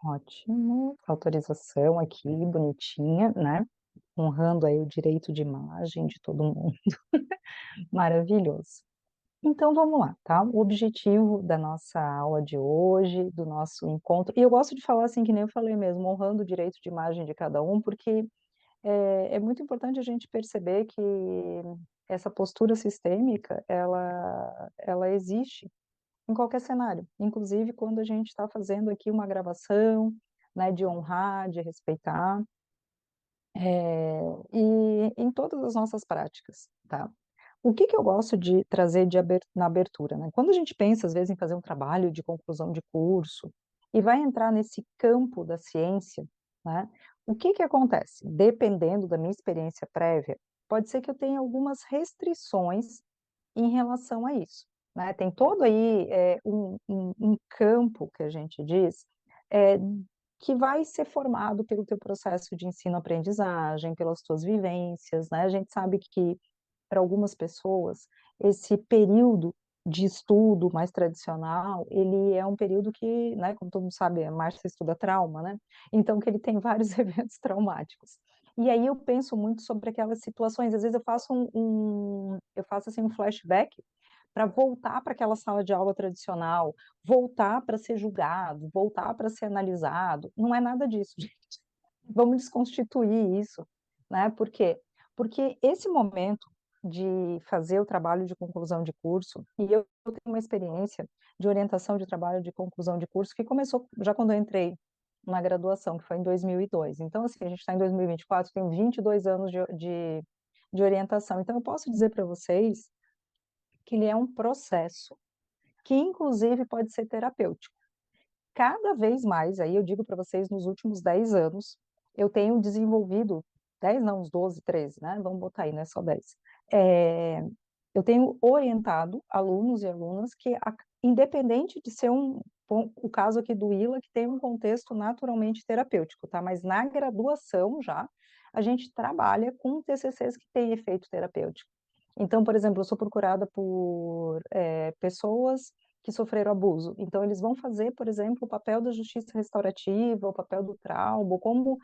Ótimo, autorização aqui, bonitinha, né, honrando aí o direito de imagem de todo mundo, maravilhoso. Então vamos lá, tá, o objetivo da nossa aula de hoje, do nosso encontro e eu gosto de falar assim, que nem eu falei mesmo, honrando o direito de imagem de cada um, porque, é muito importante a gente perceber que essa postura sistêmica, ela existe em qualquer cenário, inclusive quando a gente está fazendo aqui uma gravação, né, de honrar, de respeitar, e em todas as nossas práticas, tá. O que que eu gosto de trazer de na abertura, né, quando a gente pensa, às vezes, em fazer um trabalho de conclusão de curso, e vai entrar nesse campo da ciência, né, o que que acontece? Dependendo da minha experiência prévia, pode ser que eu tenha algumas restrições em relação a isso, né, tem todo aí, um campo que a gente diz, eh, que vai ser formado pelo teu processo de ensino-aprendizagem, pelas tuas vivências, né, a gente sabe que, para algumas pessoas, esse período de estudo mais tradicional, ele é um período que, né, como todo mundo sabe, a Márcia estuda trauma, né, então que ele tem vários eventos traumáticos. E aí eu penso muito sobre aquelas situações, às vezes eu faço eu faço, assim, um flashback para voltar para aquela sala de aula tradicional, voltar para ser julgado, voltar para ser analisado, não é nada disso, gente. Vamos desconstituir isso, né, por quê? Porque esse momento de fazer o trabalho de conclusão de curso, e eu tenho uma experiência de orientação de trabalho de conclusão de curso que começou já quando eu entrei na graduação, que foi em 2002. Então, assim, a gente está em 2024, tenho 22 anos de orientação. Então eu posso dizer para vocês que ele é um processo que inclusive pode ser terapêutico. Cada vez mais, aí eu digo para vocês, nos últimos 10 anos, eu tenho desenvolvido 10 não, uns 12, 13, né, vamos botar aí, não é só 10. Eu tenho orientado alunos e alunas que independente de ser o caso aqui do ILA, que tem um contexto naturalmente terapêutico, tá, mas na graduação já, a gente trabalha com TCCs que têm efeito terapêutico. Então, por exemplo, eu sou procurada por, pessoas que sofreram abuso, então eles vão fazer, por exemplo, o papel da justiça restaurativa, o papel do trauma, como,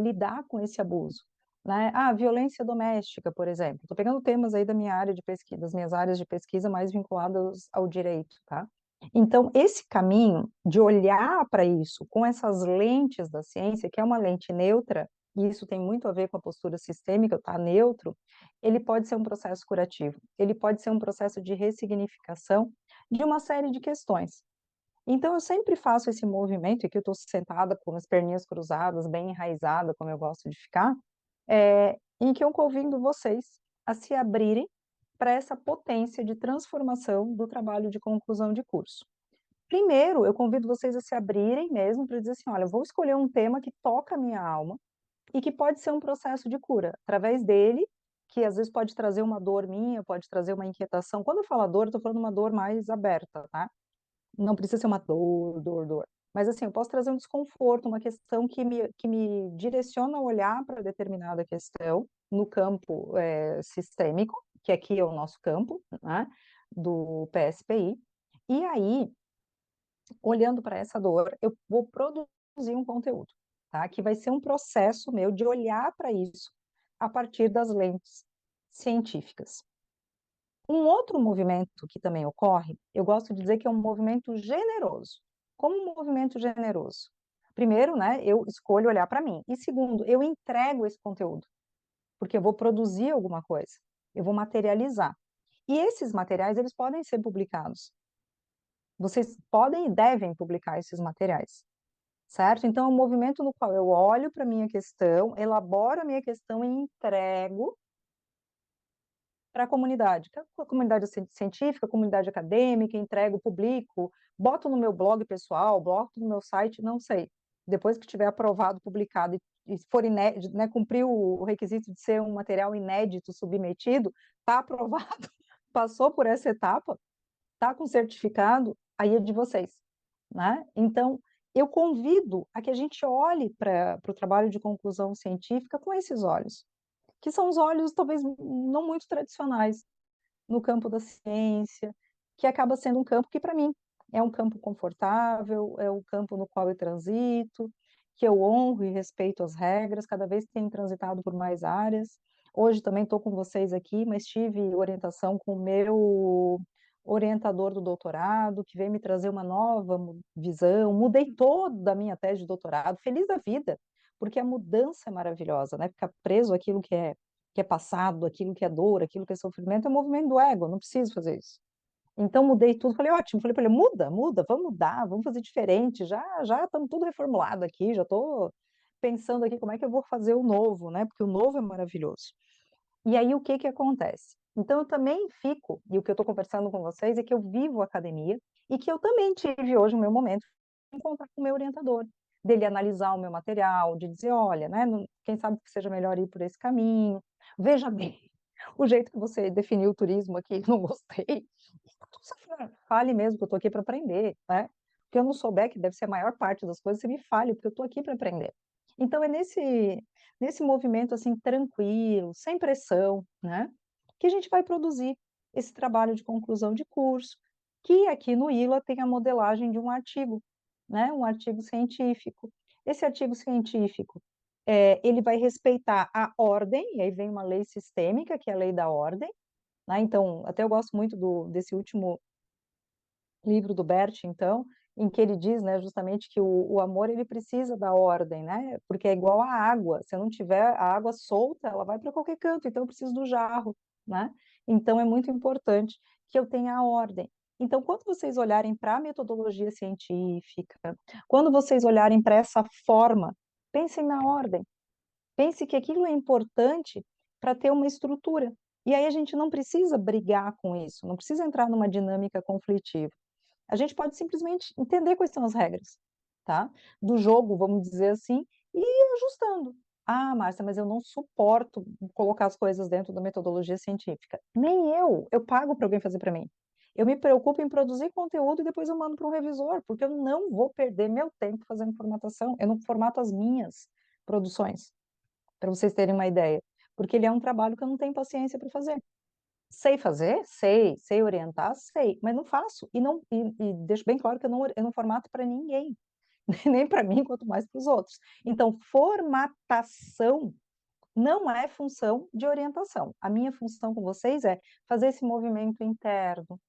lidar com esse abuso, né. Ah, violência doméstica, por exemplo, estou pegando temas aí da minha área de pesquisa, das minhas áreas de pesquisa mais vinculadas ao direito, tá. Então, esse caminho de olhar para isso com essas lentes da ciência, que é uma lente neutra, e isso tem muito a ver com a postura sistêmica, tá neutro, ele pode ser um processo curativo, ele pode ser um processo de ressignificação de uma série de questões. Então eu sempre faço esse movimento, e aqui eu estou sentada com as perninhas cruzadas, bem enraizada, como eu gosto de ficar, em que eu convido vocês a se abrirem para essa potência de transformação do trabalho de conclusão de curso. Primeiro, eu convido vocês a se abrirem mesmo para dizer assim: olha, eu vou escolher um tema que toca a minha alma, e que pode ser um processo de cura, através dele, que às vezes pode trazer uma dor minha, pode trazer uma inquietação. Quando eu falo dor, eu estou falando uma dor mais aberta, tá? Não precisa ser uma dor, dor, dor. Mas assim, eu posso trazer um desconforto, uma questão que me direciona a olhar para determinada questão no campo sistêmico, que aqui é o nosso campo, né, do PSPI, e aí, olhando para essa dor, eu vou produzir um conteúdo, tá? Que vai ser um processo meu de olhar para isso a partir das lentes científicas. Um outro movimento que também ocorre, eu gosto de dizer que é um movimento generoso. Como um movimento generoso? Primeiro, né, eu escolho olhar para mim. E segundo, eu entrego esse conteúdo, porque eu vou produzir alguma coisa, eu vou materializar. E esses materiais, eles podem ser publicados. Vocês podem e devem publicar esses materiais, certo? Então, é um movimento no qual eu olho para a minha questão, elaboro a minha questão e entrego para a comunidade, que é a comunidade científica, a comunidade acadêmica, entrego, publico, boto no meu blog pessoal, boto no meu site, não sei. Depois que tiver aprovado, publicado e for inédito, né, cumprir o requisito de ser um material inédito submetido, está aprovado, passou por essa etapa, está com certificado, aí é de vocês, né? Então, eu convido a que a gente olhe para o trabalho de conclusão científica com esses olhos, que são os olhos talvez não muito tradicionais no campo da ciência, que acaba sendo um campo que para mim É um campo confortável, é um campo no qual eu transito, que eu honro e respeito as regras, cada vez tenho transitado por mais áreas. Hoje também estou com vocês aqui, mas tive orientação com o meu orientador do doutorado, que veio me trazer uma nova visão, mudei toda a minha tese de doutorado, feliz da vida, porque a mudança é maravilhosa, né? Ficar preso àquilo que é passado, aquilo que é dor, aquilo que é sofrimento, é um movimento do ego, eu não preciso fazer isso. Então mudei tudo, falei, ótimo, falei para ele, muda, muda, vamos mudar, vamos fazer diferente, já estamos tudo reformulado aqui, já estou pensando aqui como é que eu vou fazer o novo, né? Porque o novo é maravilhoso. E aí o que que acontece? Então eu também fico, e o que eu estou conversando com vocês é que eu vivo a academia e que eu também tive hoje o meu momento de encontrar com o meu orientador, dele analisar o meu material, de dizer, olha, né, quem sabe que seja melhor ir por esse caminho, veja bem, o jeito que você definiu o turismo aqui, não gostei, fale mesmo que eu estou aqui para aprender, né? Que eu não souber, que deve ser a maior parte das coisas, você me fale, porque eu estou aqui para aprender. Então é nesse movimento assim tranquilo, sem pressão, né, que a gente vai produzir esse trabalho de conclusão de curso, que aqui no ILA tem a modelagem de um artigo, né, um artigo científico. Esse artigo científico, ele vai respeitar a ordem, e aí vem uma lei sistêmica, que é a lei da ordem, né? Então, até eu gosto muito desse último livro do Bert, então, em que ele diz, né, justamente que o amor ele precisa da ordem, né? Porque é igual à água. Se eu não tiver a água solta, ela vai para qualquer canto. Então, eu preciso do jarro, né? Então, é muito importante que eu tenha a ordem. Então, quando vocês olharem para a metodologia científica, quando vocês olharem para essa forma, pensem na ordem. Pense que aquilo é importante para ter uma estrutura. E aí a gente não precisa brigar com isso, não precisa entrar numa dinâmica conflitiva. A gente pode simplesmente entender quais são as regras, tá? Do jogo, vamos dizer assim, e ir ajustando. Ah, Márcia, mas eu não suporto colocar as coisas dentro da metodologia científica. Nem eu pago para alguém fazer para mim. Eu me preocupo em produzir conteúdo e depois eu mando para um revisor, porque eu não vou perder meu tempo fazendo formatação. Eu não formato as minhas produções, para vocês terem uma ideia, porque ele é um trabalho que eu não tenho paciência para fazer. Sei fazer? Sei orientar? Sei, mas não faço. E deixo bem claro que eu não formato para ninguém, nem para mim, quanto mais para os outros. Então, formatação não é função de orientação. A minha função com vocês é fazer esse movimento interno,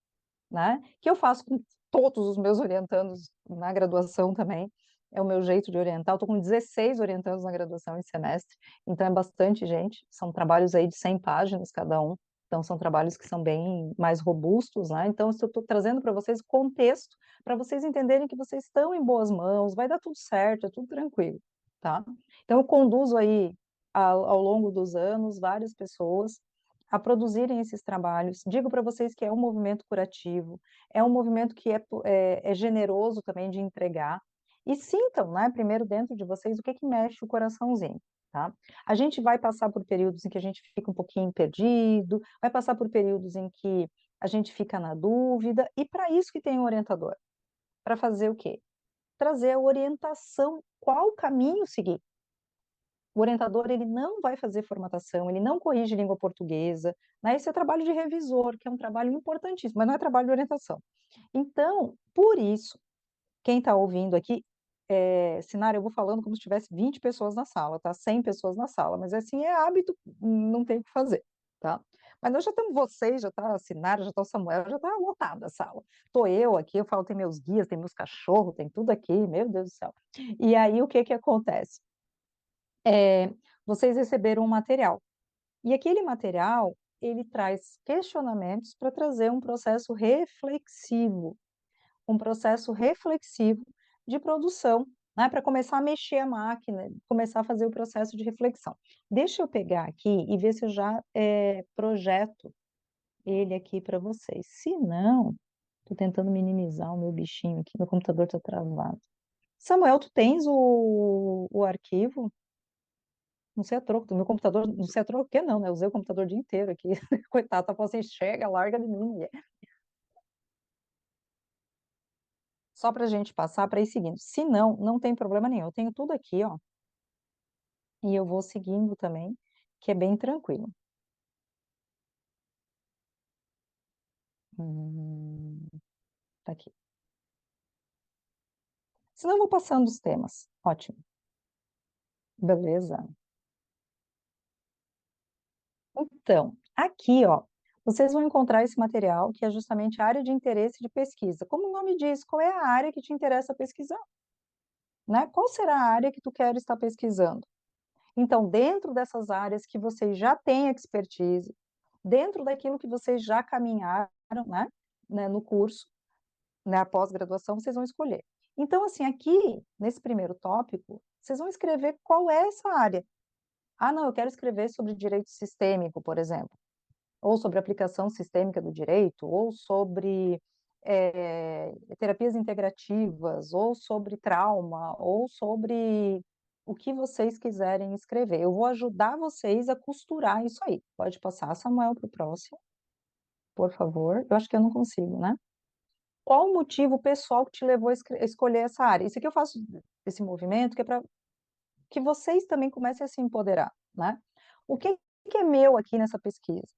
né? Que eu faço com todos os meus orientandos na graduação também. É o meu jeito de orientar. Eu estou com 16 orientandos na graduação em semestre, então é bastante gente. São trabalhos aí de 100 páginas cada um. Então, são trabalhos que são bem mais robustos, né? Então, eu estou trazendo para vocês contexto, para vocês entenderem que vocês estão em boas mãos, vai dar tudo certo, é tudo tranquilo, tá? Então, eu conduzo aí, ao longo dos anos, várias pessoas a produzirem esses trabalhos. Digo para vocês que é um movimento curativo, é um movimento que é generoso também de entregar. E sintam, né, primeiro dentro de vocês, o que que mexe o coraçãozinho, tá? A gente vai passar por períodos em que a gente fica um pouquinho perdido, vai passar por períodos em que a gente fica na dúvida, e para isso que tem um orientador. Para fazer o quê? Trazer a orientação, qual caminho seguir. O orientador, ele não vai fazer formatação, ele não corrige língua portuguesa, né? Esse é trabalho de revisor, que é um trabalho importantíssimo, mas não é trabalho de orientação. Então, por isso, quem está ouvindo aqui, Sinara, eu vou falando como se tivesse 20 pessoas na sala, tá? 100 pessoas na sala, mas assim, é hábito, não tem o que fazer, tá? Mas nós já estamos vocês, já está a Sinara, já está o Samuel, já está lotada a sala. Estou eu aqui, eu falo, tem meus guias, tem meus cachorros, tem tudo aqui, meu Deus do céu. E aí, o que que acontece? Vocês receberam um material. E aquele material, ele traz questionamentos para trazer um processo reflexivo de produção, né, para começar a mexer a máquina, começar a fazer o processo de reflexão. Deixa eu pegar aqui e ver se eu já projeto ele aqui para vocês. Se não, estou tentando minimizar o meu bichinho aqui, meu computador está travado. Samuel, tu tens o arquivo? Não sei a troco do meu computador, não sei a troco o que não, né? Eu usei o computador o dia inteiro aqui. Coitado, tá falando assim, chega, larga de mim, mulher. Só pra gente passar para ir seguindo. Se não, não tem problema nenhum. Eu tenho tudo aqui, ó. E eu vou seguindo também, que é bem tranquilo. Hum, tá aqui. Senão eu vou passando os temas. Ótimo. Beleza. Então, aqui, ó, vocês vão encontrar esse material que é justamente a área de interesse de pesquisa. Como o nome diz, qual é a área que te interessa pesquisar, né? Qual será a área que tu quer estar pesquisando? Então, dentro dessas áreas que vocês já têm expertise, dentro daquilo que vocês já caminharam, no curso, na pós-graduação, vocês vão escolher. Então, assim, aqui, nesse primeiro tópico, vocês vão escrever qual é essa área. Ah, não, eu quero escrever sobre direito sistêmico, por exemplo, ou sobre aplicação sistêmica do direito, ou sobre terapias integrativas, ou sobre trauma, ou sobre o que vocês quiserem escrever. Eu vou ajudar vocês a costurar isso aí. Pode passar, Samuel, para o próximo, por favor. Eu acho que eu não consigo, né? Qual o motivo pessoal que te levou a escolher essa área? Isso aqui eu faço esse movimento que é para que vocês também comecem a se empoderar, né? O que é meu aqui nessa pesquisa?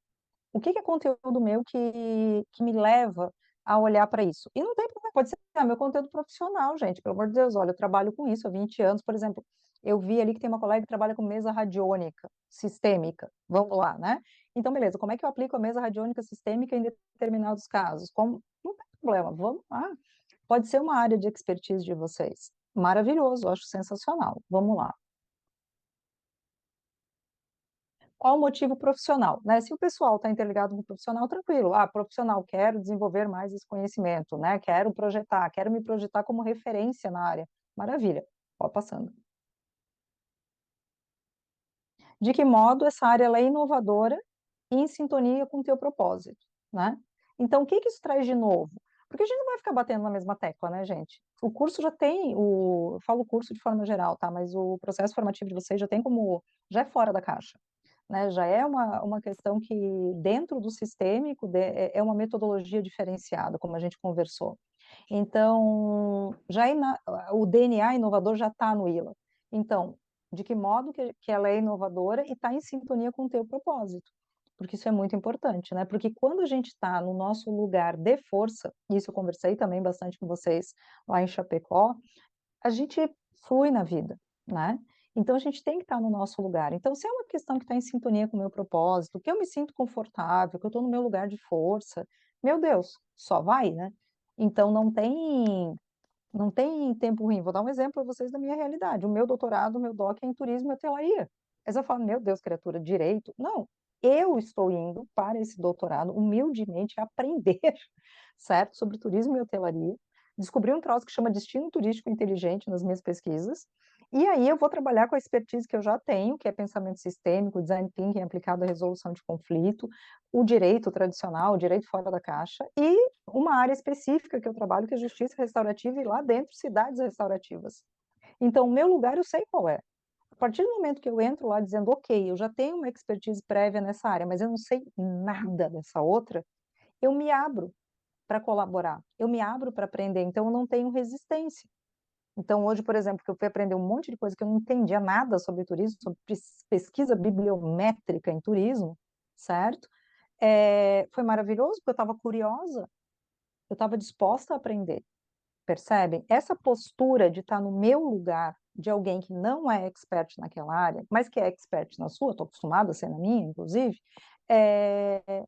O que é conteúdo meu que me leva a olhar para isso? E não tem problema, pode ser meu conteúdo profissional, gente, pelo amor de Deus, olha, eu trabalho com isso há 20 anos, por exemplo, eu vi ali que tem uma colega que trabalha com mesa radiônica sistêmica, vamos lá, né? Então, beleza, como é que eu aplico a mesa radiônica sistêmica em determinados casos? Como? Não tem problema, vamos lá. Pode ser uma área de expertise de vocês. Maravilhoso, eu acho sensacional. Vamos lá. Qual o motivo profissional, né? Se o pessoal está interligado com o profissional, tranquilo. Ah, profissional, quero desenvolver mais esse conhecimento, né? Quero projetar, quero me projetar como referência na área. Maravilha. Pode passando. De que modo essa área ela é inovadora e em sintonia com o teu propósito, né? Então, o que que isso traz de novo? Porque a gente não vai ficar batendo na mesma tecla, né, gente? O curso já tem, eu falo curso de forma geral, tá? Mas o processo formativo de vocês já tem como, já é fora da caixa, né? Já é uma questão que dentro do sistêmico é uma metodologia diferenciada, como a gente conversou. Então, o DNA inovador já está no ILA. Então, de que modo que ela é inovadora e está em sintonia com o teu propósito? Porque isso é muito importante, né? Porque quando a gente está no nosso lugar de força, isso eu conversei também bastante com vocês lá em Chapecó, a gente flui na vida, né? Então a gente tem que estar no nosso lugar. Então, se é uma questão que está em sintonia com o meu propósito, que eu me sinto confortável, que eu estou no meu lugar de força, meu Deus, só vai, né? Então não tem tempo ruim. Vou dar um exemplo para vocês da minha realidade. O meu doutorado, o meu doc é em turismo e hotelaria. Mas eu falo, meu Deus, criatura, direito? Não, eu estou indo para esse doutorado humildemente aprender, certo? Sobre turismo e hotelaria. Descobri um troço que chama destino turístico inteligente nas minhas pesquisas. E aí eu vou trabalhar com a expertise que eu já tenho, que é pensamento sistêmico, design thinking aplicado à resolução de conflito, o direito tradicional, o direito fora da caixa, e uma área específica que eu trabalho, que é justiça restaurativa, e lá dentro, cidades restaurativas. Então, o meu lugar eu sei qual é. A partir do momento que eu entro lá dizendo, ok, eu já tenho uma expertise prévia nessa área, mas eu não sei nada dessa outra, eu me abro para colaborar, eu me abro para aprender, então eu não tenho resistência. Então, hoje, por exemplo, que eu fui aprender um monte de coisa que eu não entendia nada sobre turismo, sobre pesquisa bibliométrica em turismo, certo? Foi maravilhoso, porque eu estava curiosa, eu estava disposta a aprender, percebem? Essa postura de estar no meu lugar, de alguém que não é expert naquela área, mas que é expert na sua, estou acostumada a ser na minha, inclusive,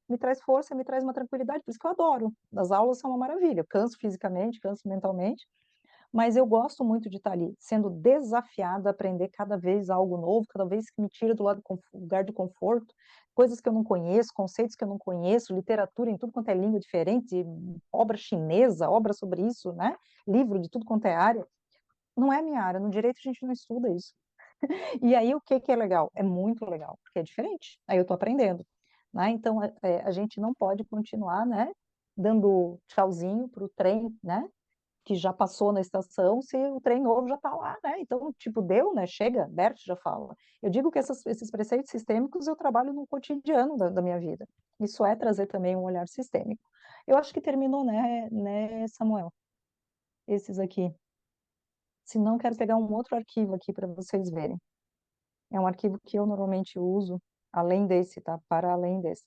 me traz força, me traz uma tranquilidade, por isso que eu adoro. As aulas são uma maravilha, eu canso fisicamente, canso mentalmente, mas eu gosto muito de estar ali, sendo desafiada a aprender cada vez algo novo, cada vez que me tira do lado do lugar de conforto, coisas que eu não conheço, conceitos que eu não conheço, literatura em tudo quanto é língua diferente, obra chinesa, obra sobre isso, né? Livro de tudo quanto é área. Não é minha área, no direito a gente não estuda isso. E aí o que que é legal? É muito legal, porque é diferente. Aí eu estou aprendendo, né? Então a gente não pode continuar, né? Dando tchauzinho para o trem, né? Que já passou na estação, se o trem novo já está lá, né? Então, tipo, deu, né? Chega, Bert já fala. Eu digo que esses preceitos sistêmicos eu trabalho no cotidiano da minha vida. Isso é trazer também um olhar sistêmico. Eu acho que terminou, né, Samuel? Esses aqui. Se não, quero pegar um outro arquivo aqui para vocês verem. É um arquivo que eu normalmente uso, além desse, tá? Para além desse.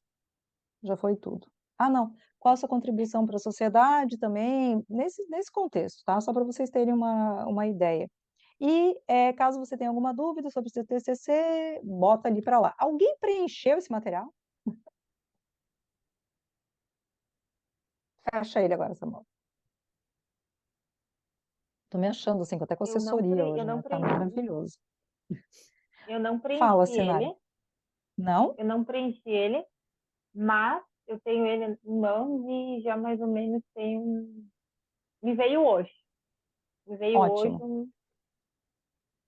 Já foi tudo. Ah, não. qual a sua contribuição para a sociedade também, nesse contexto, tá? Só para vocês terem uma ideia. E, caso você tenha alguma dúvida sobre o seu TCC, bota ali para lá. Alguém preencheu esse material? Fecha ele agora, Samuel. Tô me achando, assim, até com assessoria Eu hoje, não né? Tá preenchi, maravilhoso. eu não Fala, preenchi Sinara. ele, Não? eu não preenchi ele, mas eu tenho ele em mãos e já mais ou menos tenho. Me veio hoje. Me veio hoje Ótimo.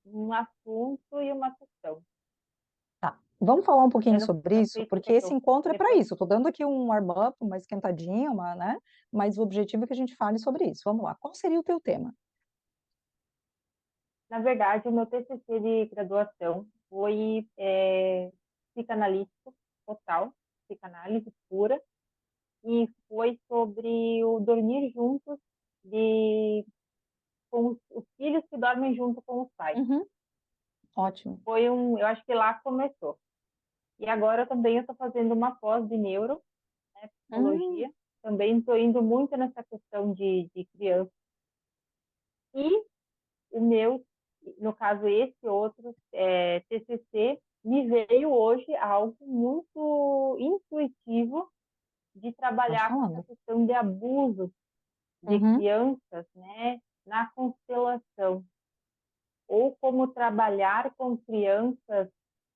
um assunto e uma questão. Tá. Vamos falar um pouquinho Eu não, sobre não isso, sei se porque quer que esse eu encontro é para depois. isso. Eu tô dando aqui um warm-up, uma esquentadinha, né? Mas o objetivo é que a gente fale sobre isso. Vamos lá. Qual seria o teu tema? Na verdade, o meu TCC de graduação foi psicanalítico total, psicanálise pura, e foi sobre o dormir juntos com os filhos que dormem junto com os pais. Uhum. Ótimo. Eu acho que lá começou. E agora também eu estou fazendo uma pós de neuro, né, Hum, psicologia. Também estou indo muito nessa questão de criança. E o meu, no caso esse outro, TCC, me veio hoje algo muito intuitivo de pode trabalhar com essa falando. questão de abuso de Uhum. crianças, né, na constelação, ou como trabalhar com crianças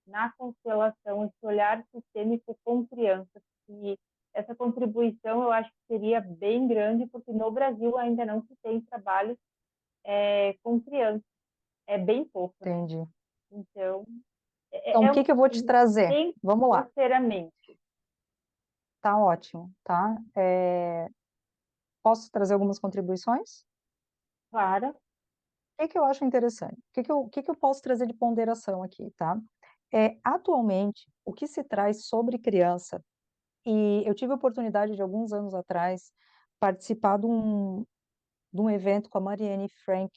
na constelação, esse olhar sistêmico com crianças. E essa contribuição eu acho que seria bem grande, porque no Brasil ainda não se tem trabalho com crianças, é bem pouco, né? Entendi. Então, Então, o que que eu vou te assim, trazer? bem Vamos lá. grosseiramente, Tá ótimo, tá? Posso trazer algumas contribuições? claro. O que que eu acho interessante? O que que eu posso trazer de ponderação aqui, tá? Atualmente, o que se traz sobre criança, e eu tive a oportunidade de alguns anos atrás participar de um evento com a Marianne Frank,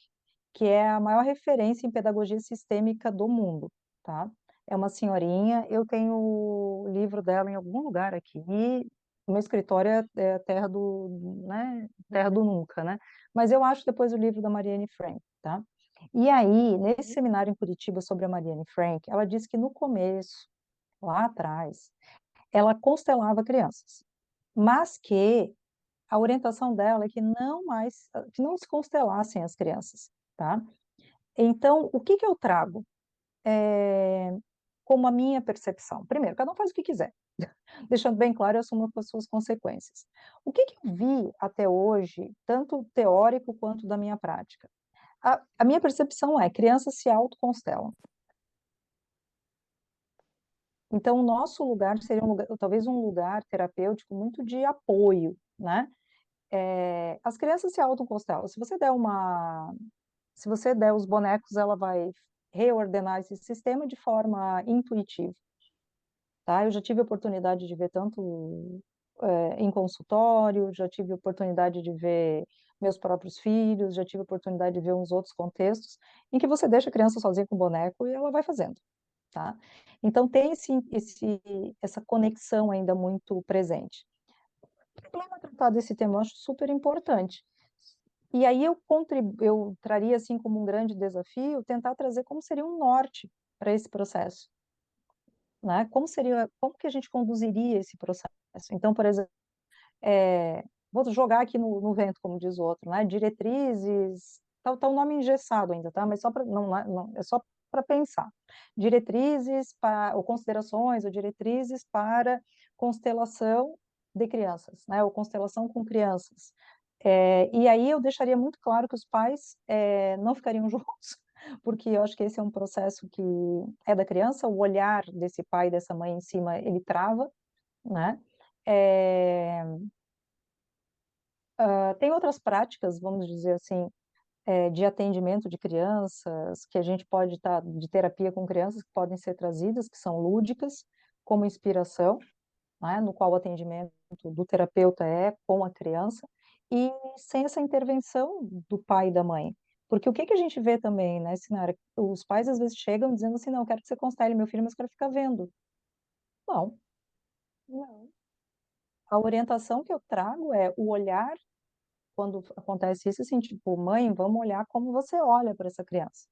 que é a maior referência em pedagogia sistêmica do mundo, tá? É uma senhorinha, eu tenho o livro dela em algum lugar aqui, e o meu escritório é a terra do, né, terra do nunca, né? Mas eu acho depois o livro da Marianne Frank, tá? E aí, nesse seminário em Curitiba sobre a Marianne Frank, ela disse que no começo, lá atrás, ela constelava crianças, mas que a orientação dela é que não se constelassem as crianças, tá? Então, o que que eu trago como a minha percepção? Primeiro, cada um faz o que quiser, deixando bem claro, eu assumo as suas consequências. O que que eu vi até hoje, tanto teórico quanto da minha prática? A minha percepção é, crianças se autoconstelam. Então, o nosso lugar seria talvez um lugar terapêutico muito de apoio, né? As crianças se autoconstelam. Se você der os bonecos, ela vai reordenar esse sistema de forma intuitiva, tá? Eu já tive a oportunidade de ver tanto em consultório, já tive a oportunidade de ver meus próprios filhos, já tive a oportunidade de ver uns outros contextos em que você deixa a criança sozinha com o boneco e ela vai fazendo, tá? Então tem essa conexão ainda muito presente. O problema é tratar desse tema, eu acho super importante. E aí eu traria assim como um grande desafio tentar trazer como seria um norte para esse processo, né? Como que a gente conduziria esse processo? Então, por exemplo, vou jogar aqui no vento, como diz o outro, né? Diretrizes, tá um nome engessado ainda, tá? Mas só para não, é só para pensar. Diretrizes para ou considerações ou diretrizes para constelação de crianças, né? Ou constelação com crianças. E aí eu deixaria muito claro que os pais não ficariam juntos, porque eu acho que esse é um processo que é da criança, o olhar desse pai e dessa mãe em cima, ele trava, né? É, tem outras práticas, vamos dizer assim, de atendimento de crianças, que a gente pode estar, de terapia com crianças, que podem ser trazidas, que são lúdicas, como inspiração, né, no qual o atendimento do terapeuta é com a criança, e sem essa intervenção do pai e da mãe. Porque o que que a gente vê também, né, Sinara? Os pais às vezes chegam dizendo assim, não, eu quero que você constele meu filho, mas eu quero ficar vendo. Não, Não. a orientação que eu trago é o olhar, quando acontece isso, assim, tipo, mãe, vamos olhar como você olha para essa criança.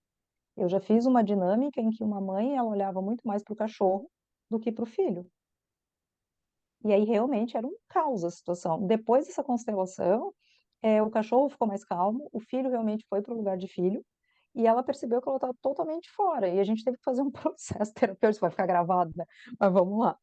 Eu já fiz uma dinâmica em que uma mãe, ela olhava muito mais para o cachorro do que para o filho. E aí realmente era um caos a situação. Depois dessa constelação, o cachorro ficou mais calmo, o filho realmente foi para o lugar de filho, e ela percebeu que ela estava totalmente fora, e a gente teve que fazer um processo terapêutico, vai ficar gravado, né, mas vamos lá.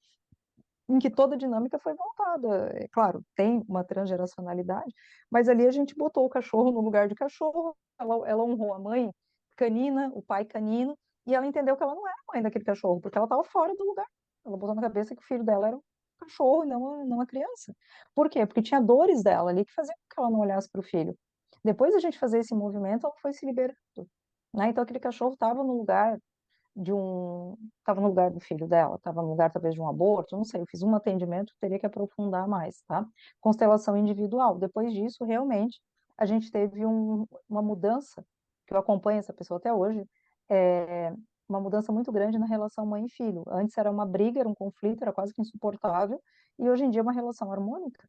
Em que toda a dinâmica foi voltada. É claro, tem uma transgeracionalidade, mas ali a gente botou o cachorro no lugar de cachorro, ela honrou a mãe canina, o pai canino, e ela entendeu que ela não era mãe daquele cachorro, porque ela estava fora do lugar. Ela botou na cabeça que o filho dela era um cachorro e não a criança. Por quê? Porque tinha dores dela ali que faziam com que ela não olhasse para o filho. Depois da gente fazer esse movimento, ela foi se liberando, né? Então aquele cachorro estava no lugar de um, estava no lugar do filho dela, estava no lugar talvez de um aborto, não sei, eu fiz um atendimento, teria que aprofundar mais, tá? Constelação individual. Depois disso, realmente, a gente teve uma mudança, que eu acompanho essa pessoa até hoje, é, uma mudança muito grande na relação mãe e filho. Antes era uma briga, era um conflito, era quase que insuportável, e hoje em dia é uma relação harmônica.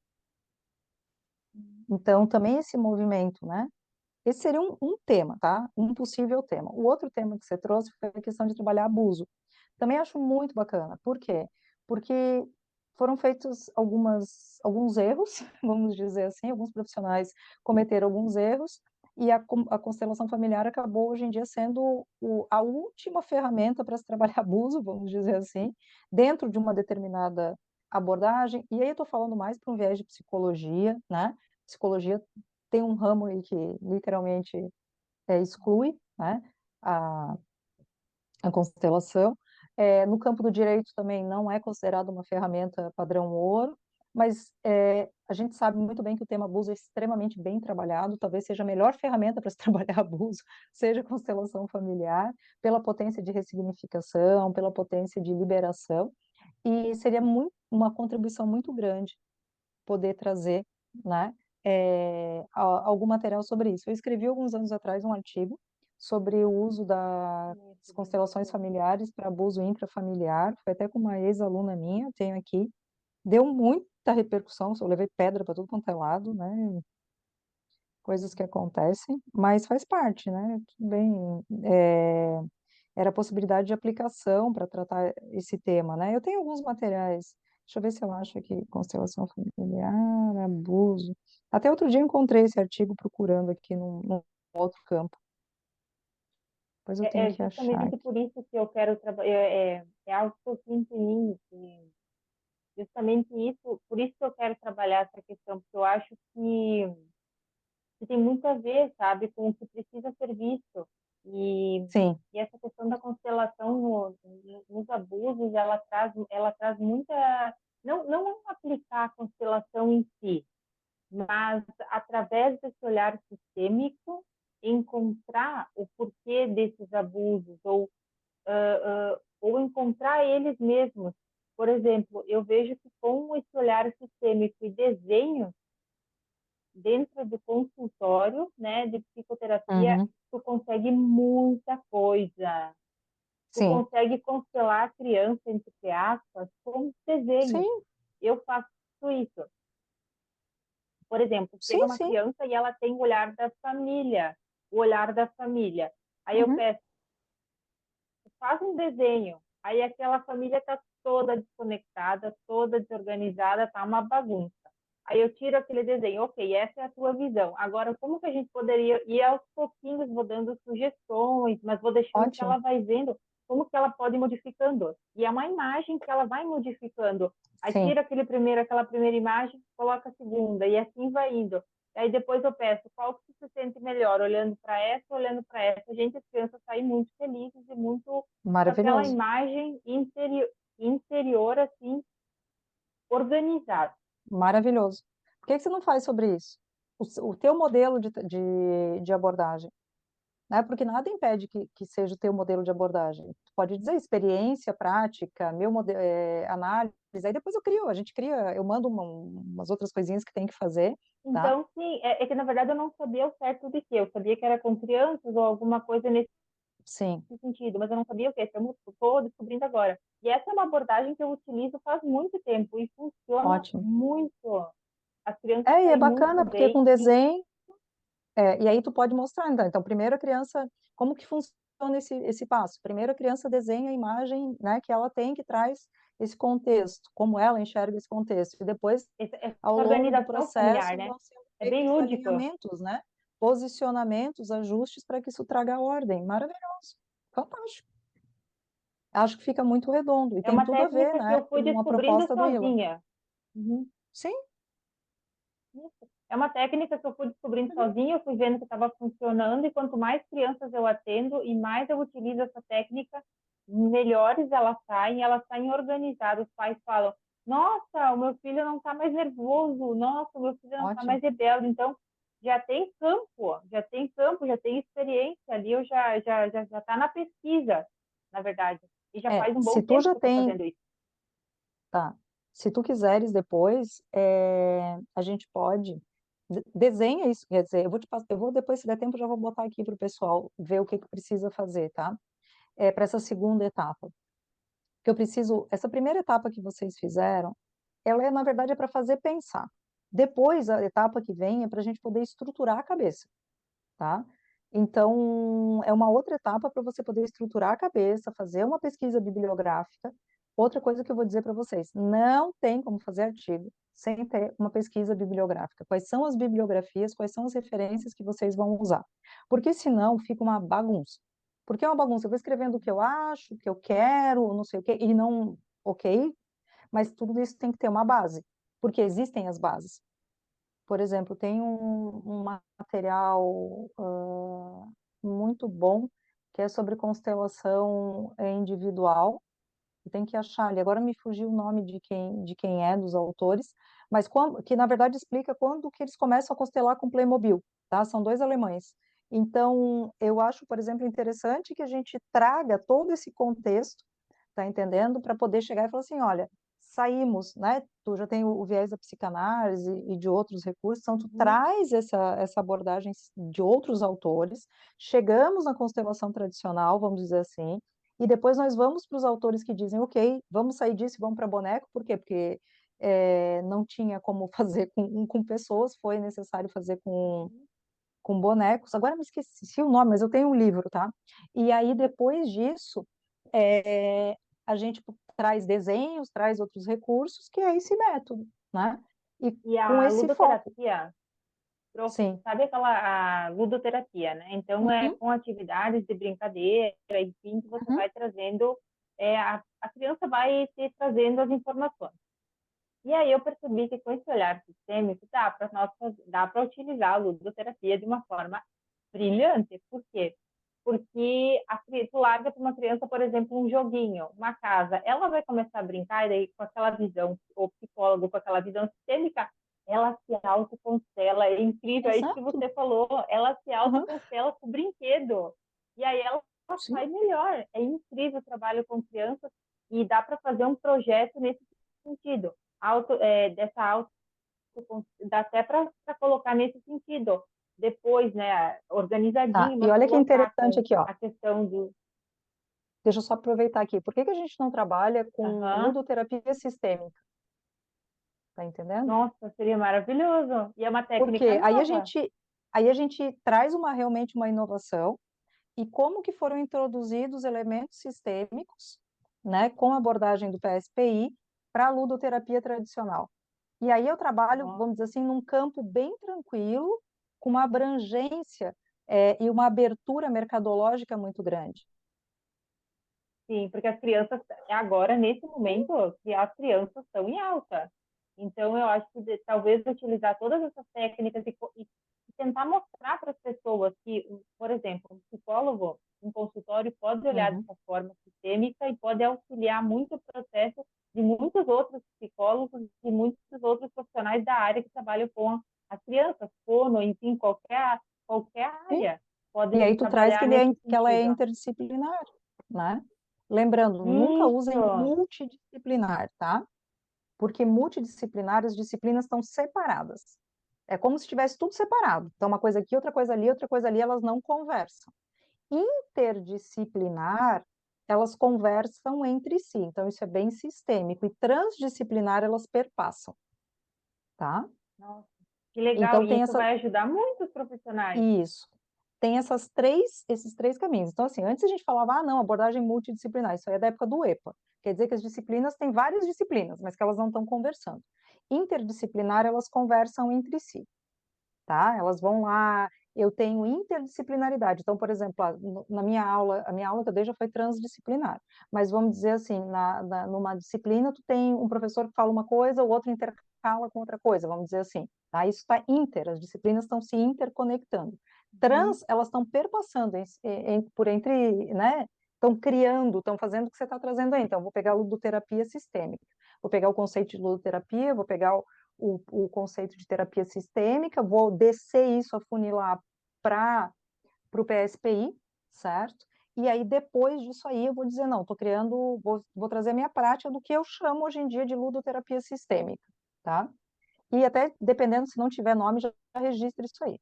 Então, também esse movimento, né? Esse seria um tema, tá? Um possível tema. O outro tema que você trouxe foi a questão de trabalhar abuso. Também acho muito bacana. Por quê? Porque foram feitos alguns erros, vamos dizer assim, alguns profissionais cometeram alguns erros, e a constelação familiar acabou hoje em dia sendo a última ferramenta para se trabalhar abuso, vamos dizer assim, dentro de uma determinada abordagem. E aí eu estou falando mais para um viés de psicologia, né? Psicologia tem um ramo aí que literalmente exclui, né, a, a constelação. No campo do direito também não é considerado uma ferramenta padrão ouro, mas a gente sabe muito bem que o tema abuso é extremamente bem trabalhado, talvez seja a melhor ferramenta para se trabalhar abuso, seja a constelação familiar, pela potência de ressignificação, pela potência de liberação, e seria uma contribuição muito grande poder trazer, né, algum material sobre isso. Eu escrevi alguns anos atrás um artigo sobre o uso das Isso, bem constelações bacana. familiares para abuso intrafamiliar, foi até com uma ex-aluna minha, eu tenho aqui, deu muita repercussão, eu levei pedra para tudo quanto é lado, né, coisas que acontecem, mas faz parte, né, tudo bem, era a possibilidade de aplicação para tratar esse tema, né? Eu tenho alguns materiais, deixa eu ver se eu acho aqui, constelação familiar, abuso. Até outro dia eu encontrei esse artigo procurando aqui num outro campo, depois eu tenho É que achar justamente aqui. por isso que eu quero trabalhar, é algo que eu sinto em mim, que justamente isso, por isso que eu quero trabalhar essa questão, porque eu acho que tem muito a ver, sabe, com o que precisa ser visto. Sim, E essa questão da constelação nos abusos, ela traz muita, não aplicar a constelação em si, mas através desse olhar sistêmico, encontrar o porquê desses abusos ou encontrar eles mesmos. Por exemplo, eu vejo que com esse olhar sistêmico e desenho dentro do consultório, né, de psicoterapia, uhum, tu consegue muita coisa. Tu sim, consegue constelar a criança, entre aspas, com desenhos. sim, Eu faço isso. Por exemplo, chega sim, uma sim, criança e ela tem o olhar da família, o olhar da família. Aí eu uhum, peço, faz um desenho. Aí aquela família está toda desconectada, toda desorganizada, tá uma bagunça. Aí eu tiro aquele desenho, ok, essa é a tua visão. Agora, como que a gente poderia ir aos pouquinhos, vou dando sugestões, mas vou deixando que ótimo, ela vai vendo como que ela pode ir modificando. E é uma imagem que ela vai modificando. Aí sim, tira aquela primeira imagem, coloca a segunda, e assim vai indo. Aí depois eu peço qual que se sente melhor, olhando para essa, olhando para essa. Gente, as crianças saem muito felizes e muito com aquela maravilhoso. imagem interior assim, organizada. Maravilhoso. Por que que você não faz sobre isso? O teu modelo de abordagem, né? Porque nada impede que seja o teu modelo de abordagem. Tu pode dizer experiência, prática, meu modelo, análise, aí depois a gente cria, eu mando umas outras coisinhas que tem que fazer, tá? Então, sim, é que na verdade eu não sabia o certo de quê. Eu sabia que era com crianças ou alguma coisa nesse. sim, nesse sentido, mas eu não sabia o quê, estou descobrindo agora. E essa é uma abordagem que eu utilizo faz muito tempo e funciona ótimo. muito. As crianças É, e é saem muito bacana, porque bem. com desenho, e aí tu pode mostrar, então, primeiro a criança, como que funciona esse passo? Primeiro a criança desenha a imagem, né, que ela tem, que traz esse contexto, como ela enxerga esse contexto, e depois, Essa ao longo do organização familiar, processo, né? vão sendo É bem feitos lúdico. alinhamentos, né, posicionamentos, ajustes, para que isso traga ordem. Maravilhoso, fantástico. Acho que fica muito redondo, e É tem uma tudo a ver, técnica que né, eu fui com a descobrindo proposta do ILA. sozinha. Uhum. Sim. Isso. É uma técnica que eu fui descobrindo Uhum. sozinha, eu fui vendo que estava funcionando, e quanto mais crianças eu atendo e mais eu utilizo essa técnica, melhores elas saem organizadas. Os pais falam: nossa, o meu filho não está mais nervoso, nossa, o meu filho não está Ótimo. mais rebelde. Então, já tem experiência ali, eu já está na pesquisa, na verdade. E já faz um Se bom tu tempo já que eu estou tem, fazendo isso. tá, se tu quiseres depois, a gente pode, desenha isso, quer dizer, eu vou te passar, eu vou depois, se der tempo, já vou botar aqui para o pessoal ver o que que precisa fazer, tá? Para essa segunda etapa. Que eu preciso, essa primeira etapa que vocês fizeram, ela na verdade, é para fazer pensar. Depois, a etapa que vem é para a gente poder estruturar a cabeça, tá? Então, é uma outra etapa para você poder estruturar a cabeça, fazer uma pesquisa bibliográfica. Outra coisa que eu vou dizer para vocês, não tem como fazer artigo sem ter uma pesquisa bibliográfica. Quais são as bibliografias, quais são as referências que vocês vão usar? Porque senão fica uma bagunça. Porque é uma bagunça, eu vou escrevendo o que eu acho, o que eu quero, não sei o quê, e não, ok, mas tudo isso tem que ter uma base, porque existem as bases. Por exemplo, tem um material muito bom que é sobre constelação individual. Tem que achar ali. Agora me fugiu o nome de quem é, dos autores, mas que na verdade explica quando que eles começam a constelar com Playmobil, tá? São dois alemães. Então, eu acho, por exemplo, interessante que a gente traga todo esse contexto, tá entendendo? Para poder chegar e falar assim, olha, saímos, né? Tu já tem o viés da psicanálise e de outros recursos, então tu Uhum. traz essa abordagem de outros autores, chegamos na constelação tradicional, vamos dizer assim, e depois nós vamos para os autores que dizem, ok, vamos sair disso e vamos para boneco, por quê? Porque não tinha como fazer com pessoas, foi necessário fazer com bonecos. Agora me esqueci o nome, mas eu tenho um livro, tá? E aí, depois disso, é, a gente traz desenhos, traz outros recursos, que é esse método, né? E E com a esse foco, ludoterapia, sim. sabe aquela a ludoterapia, né? Então é Uhum, com atividades de brincadeira, enfim, que você uhum, vai trazendo, a criança vai te trazendo as informações. E aí eu percebi que com esse olhar sistêmico dá para utilizar a ludoterapia de uma forma brilhante. Por quê? Porque tu larga para uma criança, por exemplo, um joguinho, uma casa, ela vai começar a brincar, e daí com aquela visão, o psicólogo com aquela visão sistêmica, ela se autoconstela. É incrível, é isso que exato. você falou, ela se Uhum, autoconstela com o brinquedo. E aí ela sim. sai melhor. É incrível o trabalho com crianças, e dá para fazer um projeto nesse sentido. Dessa auto, dá até para colocar nesse sentido. Depois, né, Tá, organizadinho, e mas olha que colocar interessante com aqui, ó. a questão do. Deixa eu só aproveitar aqui. Por que que a gente não trabalha com Aham, ludoterapia sistêmica? Tá entendendo? nossa, seria maravilhoso. E é uma técnica Porque nova. aí a gente traz realmente uma inovação e como que foram introduzidos elementos sistêmicos, né, com a abordagem do PSPI para a ludoterapia tradicional. E aí eu trabalho, Nossa, vamos dizer assim, num campo bem tranquilo, com uma abrangência e uma abertura mercadológica muito grande. sim, porque as crianças, agora, nesse momento, que as crianças estão em alta. Então, eu acho que talvez utilizar todas essas técnicas e tentar mostrar para as pessoas que, por exemplo, um psicólogo, um consultório pode olhar Uhum. dessa forma sistêmica e pode auxiliar muito o processo de muitos outros psicólogos e muitos outros profissionais da área que trabalham com as crianças, fono, enfim, qualquer Sim. área E pode aí tu traz trabalhar nesse que ela é sentido. interdisciplinar, né? Lembrando, nunca usem Isso, multidisciplinar, tá? Porque multidisciplinar, as disciplinas estão separadas. É como se tivesse tudo separado. Então, uma coisa aqui, outra coisa ali, elas não conversam. Interdisciplinar, elas conversam entre si, então isso é bem sistêmico, e transdisciplinar elas perpassam, tá? Nossa, que legal. Então E tem isso essa vai ajudar muito os profissionais. isso. Tem esses três caminhos. Então, assim, antes a gente falava, não, abordagem multidisciplinar, isso aí é da época do EPA. Quer dizer que as disciplinas têm várias disciplinas, mas que elas não estão conversando. Interdisciplinar, elas conversam entre si, tá? Elas vão lá, eu tenho interdisciplinaridade. Então, por exemplo, na minha aula, a minha aula que eu dei já foi transdisciplinar, mas vamos dizer assim, numa disciplina, tu tem um professor que fala uma coisa, o outro intercala com outra coisa, vamos dizer assim, tá? Isso está inter, as disciplinas estão se interconectando. Uhum. Trans, elas estão perpassando por entre, né? Estão criando, estão fazendo o que você está trazendo aí. Então, vou pegar a ludoterapia sistêmica, vou pegar o conceito de ludoterapia, vou pegar o conceito de terapia sistêmica, vou descer isso, afunilar para o PSPI, certo? E aí, depois disso aí, eu vou dizer, não, estou criando, vou trazer a minha prática do que eu chamo hoje em dia de ludoterapia sistêmica, tá? E até, dependendo, se não tiver nome, já registra isso aí.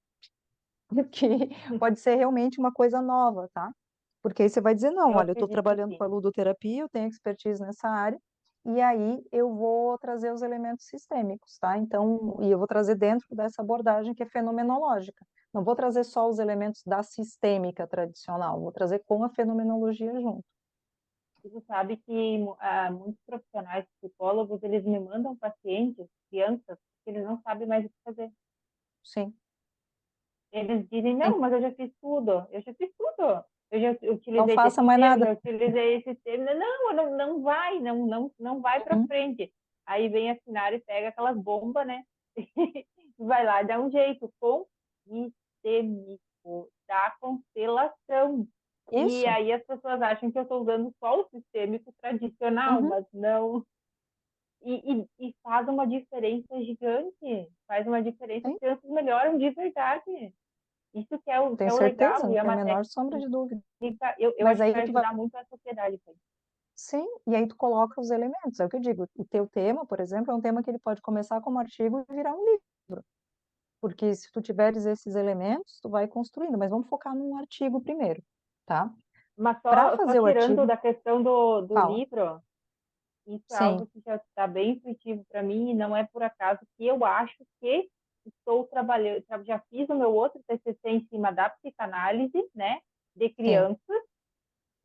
Porque pode ser realmente uma coisa nova, tá? Porque aí você vai dizer, não, Eu olha, eu estou acredito que trabalhando com sim. a ludoterapia, eu tenho expertise nessa área, e aí eu vou trazer os elementos sistêmicos, tá? Então, e eu vou trazer dentro dessa abordagem que é fenomenológica. Não vou trazer só os elementos da sistêmica tradicional, vou trazer com a fenomenologia junto. E tu sabe que muitos profissionais psicólogos, eles me mandam pacientes, crianças, que eles não sabem mais o que fazer. Sim. Eles dizem, Sim. não, mas eu já fiz tudo. Eu já Não utilizei faça mais TCC, nada. já utilizei esse termo. Não, não, não vai, não vai para Uhum. frente. Aí vem a Sinara e pega aquelas bombas, né? Vai lá, dá um jeito com sistêmico da constelação. E Isso. aí as pessoas acham que eu estou usando só o sistêmico tradicional, Uhum. mas não. E faz uma diferença gigante. Faz uma diferença, as Sim. crianças melhoram de verdade. Isso que Tenho é o certeza, legal, e não é tem a uma menor sombra de técnica, dúvida. eu Mas acho que aí vai tu vai. ajudar muito a sociedade. Pai. Sim, e aí tu coloca os elementos, é o que eu digo, o teu tema, por exemplo, é um tema que ele pode começar como artigo e virar um livro, porque se tu tiveres esses elementos, tu vai construindo, mas vamos focar num artigo primeiro, tá? Mas Para só fazer o tirando artigo, da questão do fala, livro, isso é algo sim, que já está bem intuitivo para mim, e não é por acaso que eu acho que estou trabalhando, já fiz o meu outro TCC em cima da psicanálise, né, de sim, crianças,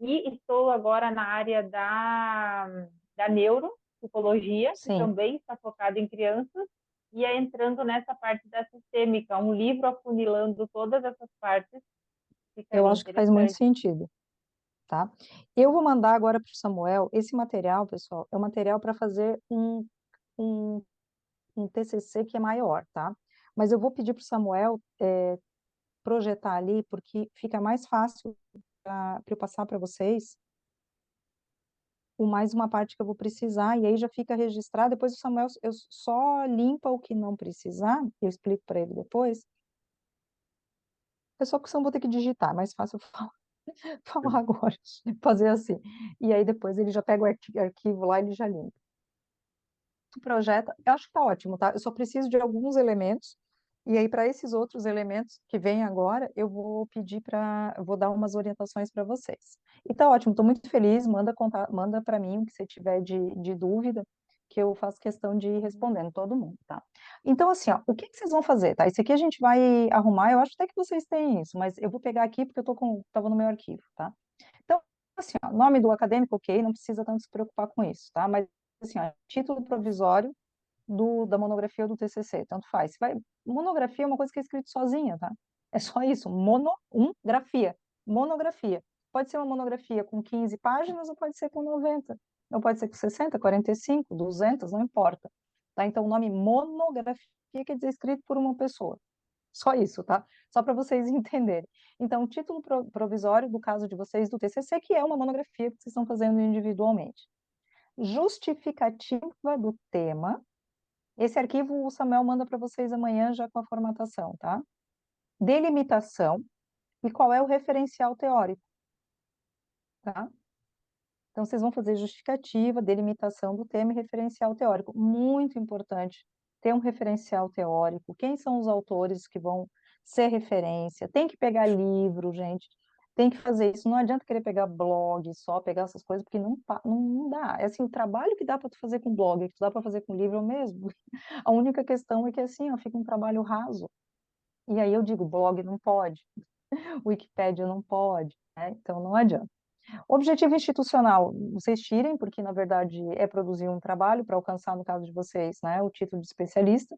e estou agora na área da neuropsicologia, que sim, também está focada em crianças, e é entrando nessa parte da sistêmica, um livro afunilando todas essas partes, eu ficaria acho que faz muito interessante. sentido, tá? Eu vou mandar agora para o Samuel, esse material, pessoal, é um material para fazer um, um TCC que é maior, tá? Mas eu vou pedir para o Samuel projetar ali, porque fica mais fácil para eu passar para vocês o mais uma parte que eu vou precisar, e aí já fica registrado. Depois o Samuel, eu só limpa o que não precisar, eu explico para ele depois. É só que eu vou ter que digitar, é mais fácil eu falar, falar agora, fazer assim. E aí depois ele já pega o arquivo lá e ele já limpa. Tu projeta, eu acho que tá ótimo, tá? Eu só preciso de alguns elementos, e aí para esses outros elementos que vêm agora, eu vou pedir vou dar umas orientações para vocês. E tá ótimo, estou muito feliz, manda para mim o que você tiver de dúvida, que eu faço questão de ir respondendo todo mundo, tá? Então, assim, ó, o que que vocês vão fazer, tá? Isso aqui a gente vai arrumar, eu acho até que vocês têm isso, mas eu vou pegar aqui porque tava no meu arquivo, tá? Então, assim, ó, nome do acadêmico, ok, não precisa tanto se preocupar com isso, tá? Mas, assim, ó, título provisório da monografia ou do TCC, tanto faz. Monografia é uma coisa que é escrito sozinha, tá? É só isso, grafia, monografia. Pode ser uma monografia com 15 páginas ou pode ser com 90, ou pode ser com 60, 45, 200, não importa. Tá? Então, o nome monografia quer dizer escrito por uma pessoa. Só isso, tá? Só para vocês entenderem. Então, o título provisório do caso de vocês do TCC, que é uma monografia que vocês estão fazendo individualmente. Justificativa do tema. Esse arquivo o Samuel manda para vocês amanhã já com a formatação, tá? Delimitação e qual é o referencial teórico, tá? Então, vocês vão fazer justificativa, delimitação do tema e referencial teórico. Muito importante ter um referencial teórico. Quem são os autores que vão ser referência? Tem que pegar livro, gente. tem que fazer isso. Não adianta querer pegar blog, só pegar essas coisas, porque não dá. É assim, o trabalho que dá para tu fazer com blog, que tu dá para fazer com livro é o mesmo. A única questão é que assim, ó, fica um trabalho raso. E aí eu digo, blog não pode, Wikipédia não pode, né? Então não adianta. Objetivo institucional, vocês tirem, porque na verdade é produzir um trabalho para alcançar, no caso de vocês, né, o título de especialista.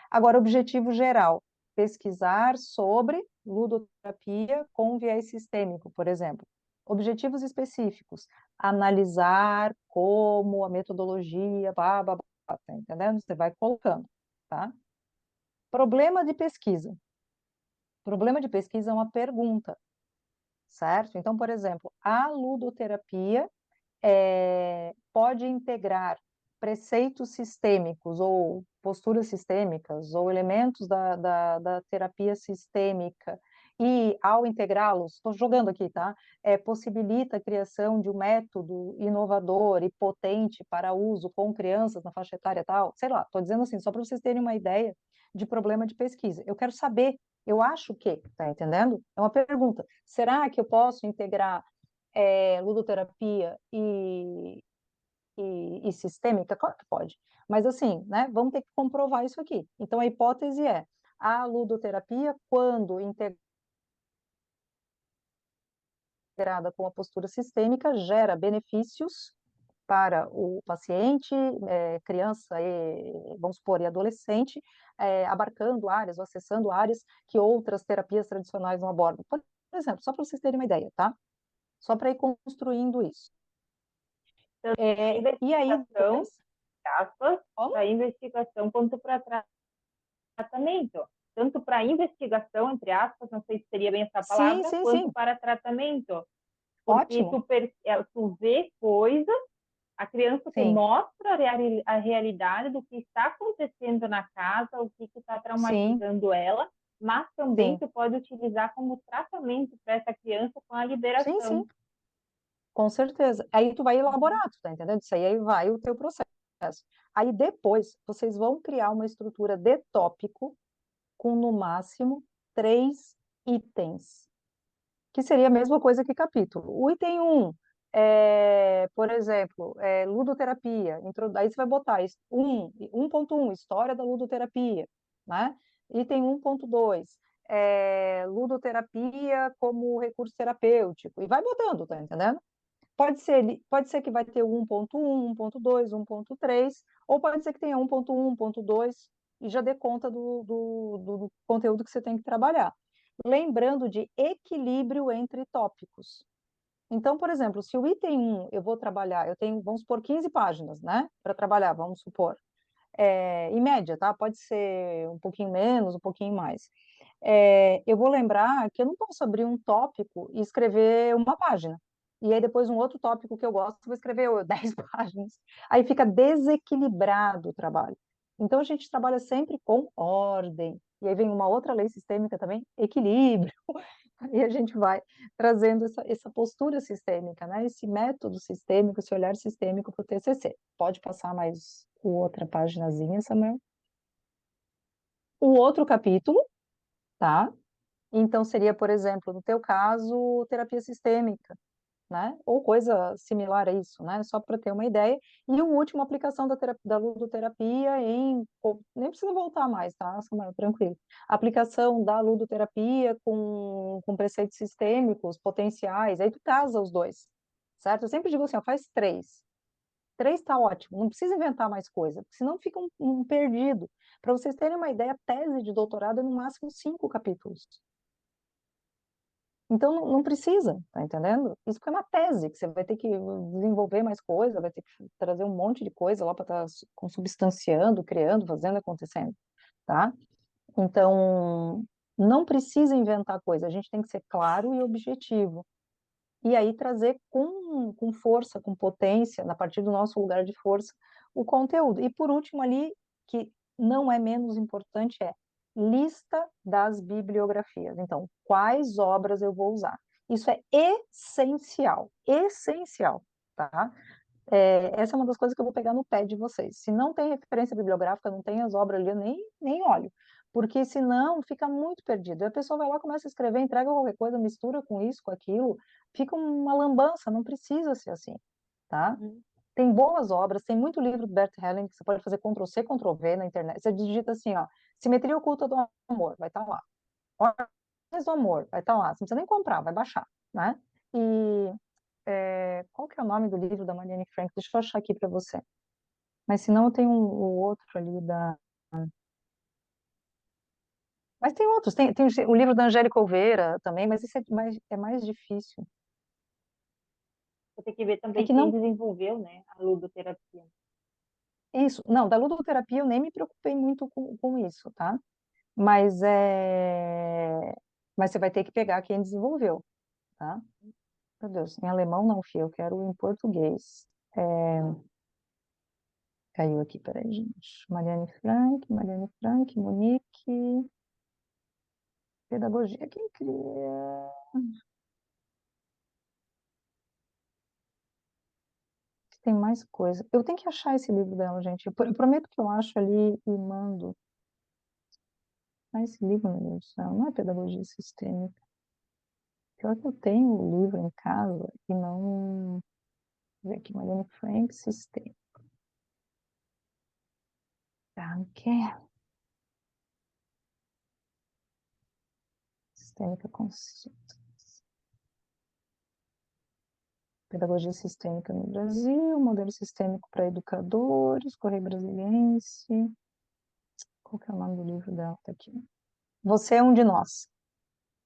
Agora, objetivo geral, pesquisar sobre ludoterapia com viés sistêmico, por exemplo. Objetivos específicos, analisar como a metodologia, tá entendendo? Você vai colocando, tá? Problema de pesquisa. Problema de pesquisa é uma pergunta, certo? Então, por exemplo, a ludoterapia pode integrar preceitos sistêmicos ou posturas sistêmicas ou elementos da terapia sistêmica e, ao integrá-los, estou jogando aqui, tá? Possibilita a criação de um método inovador e potente para uso com crianças na faixa etária tal, sei lá, estou dizendo assim, só para vocês terem uma ideia de problema de pesquisa. Eu quero saber, eu acho que, tá entendendo? É uma pergunta. Será que eu posso integrar ludoterapia e sistêmica? Claro que pode. Mas assim, né, vamos ter que comprovar isso aqui. Então, a hipótese é, a ludoterapia, quando integrada com a postura sistêmica, gera benefícios para o paciente, criança e, vamos supor, e adolescente, abarcando áreas ou acessando áreas que outras terapias tradicionais não abordam. Por exemplo, só para vocês terem uma ideia, tá? Só para ir construindo isso. Tanto para E aí, investigação, depois, aspas, como? para investigação quanto para tratamento. Tanto para investigação, entre aspas, não sei se seria bem essa Sim, palavra, sim, quanto sim. para tratamento. Porque Ótimo. tu vê coisas, a criança te Sim, mostra a realidade do que está acontecendo na casa, o que está sim, traumatizando ela, mas também sim. tu pode utilizar como tratamento para essa criança com a Sim, sim, liberação. com certeza. Aí tu vai Uhum. elaborar, tu tá entendendo? Isso aí vai o teu processo. Aí depois, vocês vão criar uma estrutura de tópico com, no máximo, 3 itens, que seria a mesma coisa que capítulo. O item 1, por exemplo, ludoterapia. Daí você vai botar 1.1, história da ludoterapia, né? Item 1.2, ludoterapia como recurso terapêutico. E vai botando, tá entendendo? Pode ser que vai ter o 1.1, 1.2, 1.3, ou pode ser que tenha 1.1, 1.2 e já dê conta do conteúdo que você tem que trabalhar. Lembrando de equilíbrio entre tópicos. Então, por exemplo, se o item 1 eu vou trabalhar, eu tenho, vamos supor, 15 páginas, né, para trabalhar, vamos supor, em média, tá? Pode ser um pouquinho menos, um pouquinho mais. Eu vou lembrar que eu não posso abrir um tópico e escrever uma página. E aí depois um outro tópico que eu gosto, vou escrever 10 páginas. Aí fica desequilibrado o trabalho. Então a gente trabalha sempre com ordem. E aí vem uma outra lei sistêmica também, equilíbrio. E a gente vai trazendo essa postura sistêmica, né? Esse método sistêmico, esse olhar sistêmico para o TCC. Pode passar mais outra paginazinha, Samuel. O outro capítulo, tá? Então seria, por exemplo, no teu caso, terapia sistêmica, né? Ou coisa similar a isso, né? Só para ter uma ideia. E o último, aplicação da ludoterapia nem precisa voltar mais, tá, Samuel? Tranquilo. Aplicação da ludoterapia com preceitos sistêmicos potenciais, aí tu casa os dois, certo? Eu sempre digo assim, ó, faz 3. 3 está ótimo, não precisa inventar mais coisa, porque senão fica um perdido. Para vocês terem uma ideia, tese de doutorado é no máximo 5 capítulos. Então, não precisa, tá entendendo? Isso é uma tese, que você vai ter que desenvolver mais coisa, vai ter que trazer um monte de coisa lá para estar consubstanciando, criando, fazendo, acontecendo, tá? Então, não precisa inventar coisa, a gente tem que ser claro e objetivo. E aí trazer com força, com potência, a partir do nosso lugar de força, o conteúdo. E por último ali, que não é menos importante, é lista das bibliografias. Então, quais obras eu vou usar? Isso é essencial, tá? Essa é uma das coisas que eu vou pegar no pé de vocês. Se não tem referência bibliográfica, não tem as obras ali, eu nem olho. porque senão fica muito perdido. A pessoa vai lá, começa a escrever, entrega qualquer coisa, mistura com isso, com aquilo, fica uma lambança, não precisa ser assim, tá? Uhum. Tem boas obras, tem muito livro do Bert Helling que você pode fazer Ctrl+C, Ctrl+V na internet. Você digita assim, ó, Simetria Oculta do Amor, vai estar lá. Ordens do Amor, vai estar lá. Você não precisa nem comprar, vai baixar, né? E qual que é o nome do livro da Marianne Frank? Deixa eu achar aqui para você. Mas se não, eu tenho o outro ali da... Mas tem outros, tem o livro da Angélica Oliveira também, mas esse é mais difícil. Vou ter que ver É também que quem não... desenvolveu, né, a ludoterapia. Isso, não, da ludoterapia eu nem me preocupei muito com isso, tá? Mas mas você vai ter que pegar quem desenvolveu, tá? Meu Deus, em alemão não, filho, eu quero em português. Caiu aqui, peraí, gente. Mariane Frank, Monique, pedagogia, quem cria? Tem mais coisa. Eu tenho que achar esse livro dela, gente. Eu prometo que eu acho ali e mando. Ah, esse livro, meu Deus do céu, não é pedagogia sistêmica. Pior que eu tenho o livro em casa e não. Vou ver aqui, Mariane Frank, sistêmica. Danke. Sistêmica consciente. Pedagogia sistêmica no Brasil, modelo sistêmico para educadores, Correio Brasiliense. Qual que é o nome do livro dela? Tá aqui. Você é um de nós,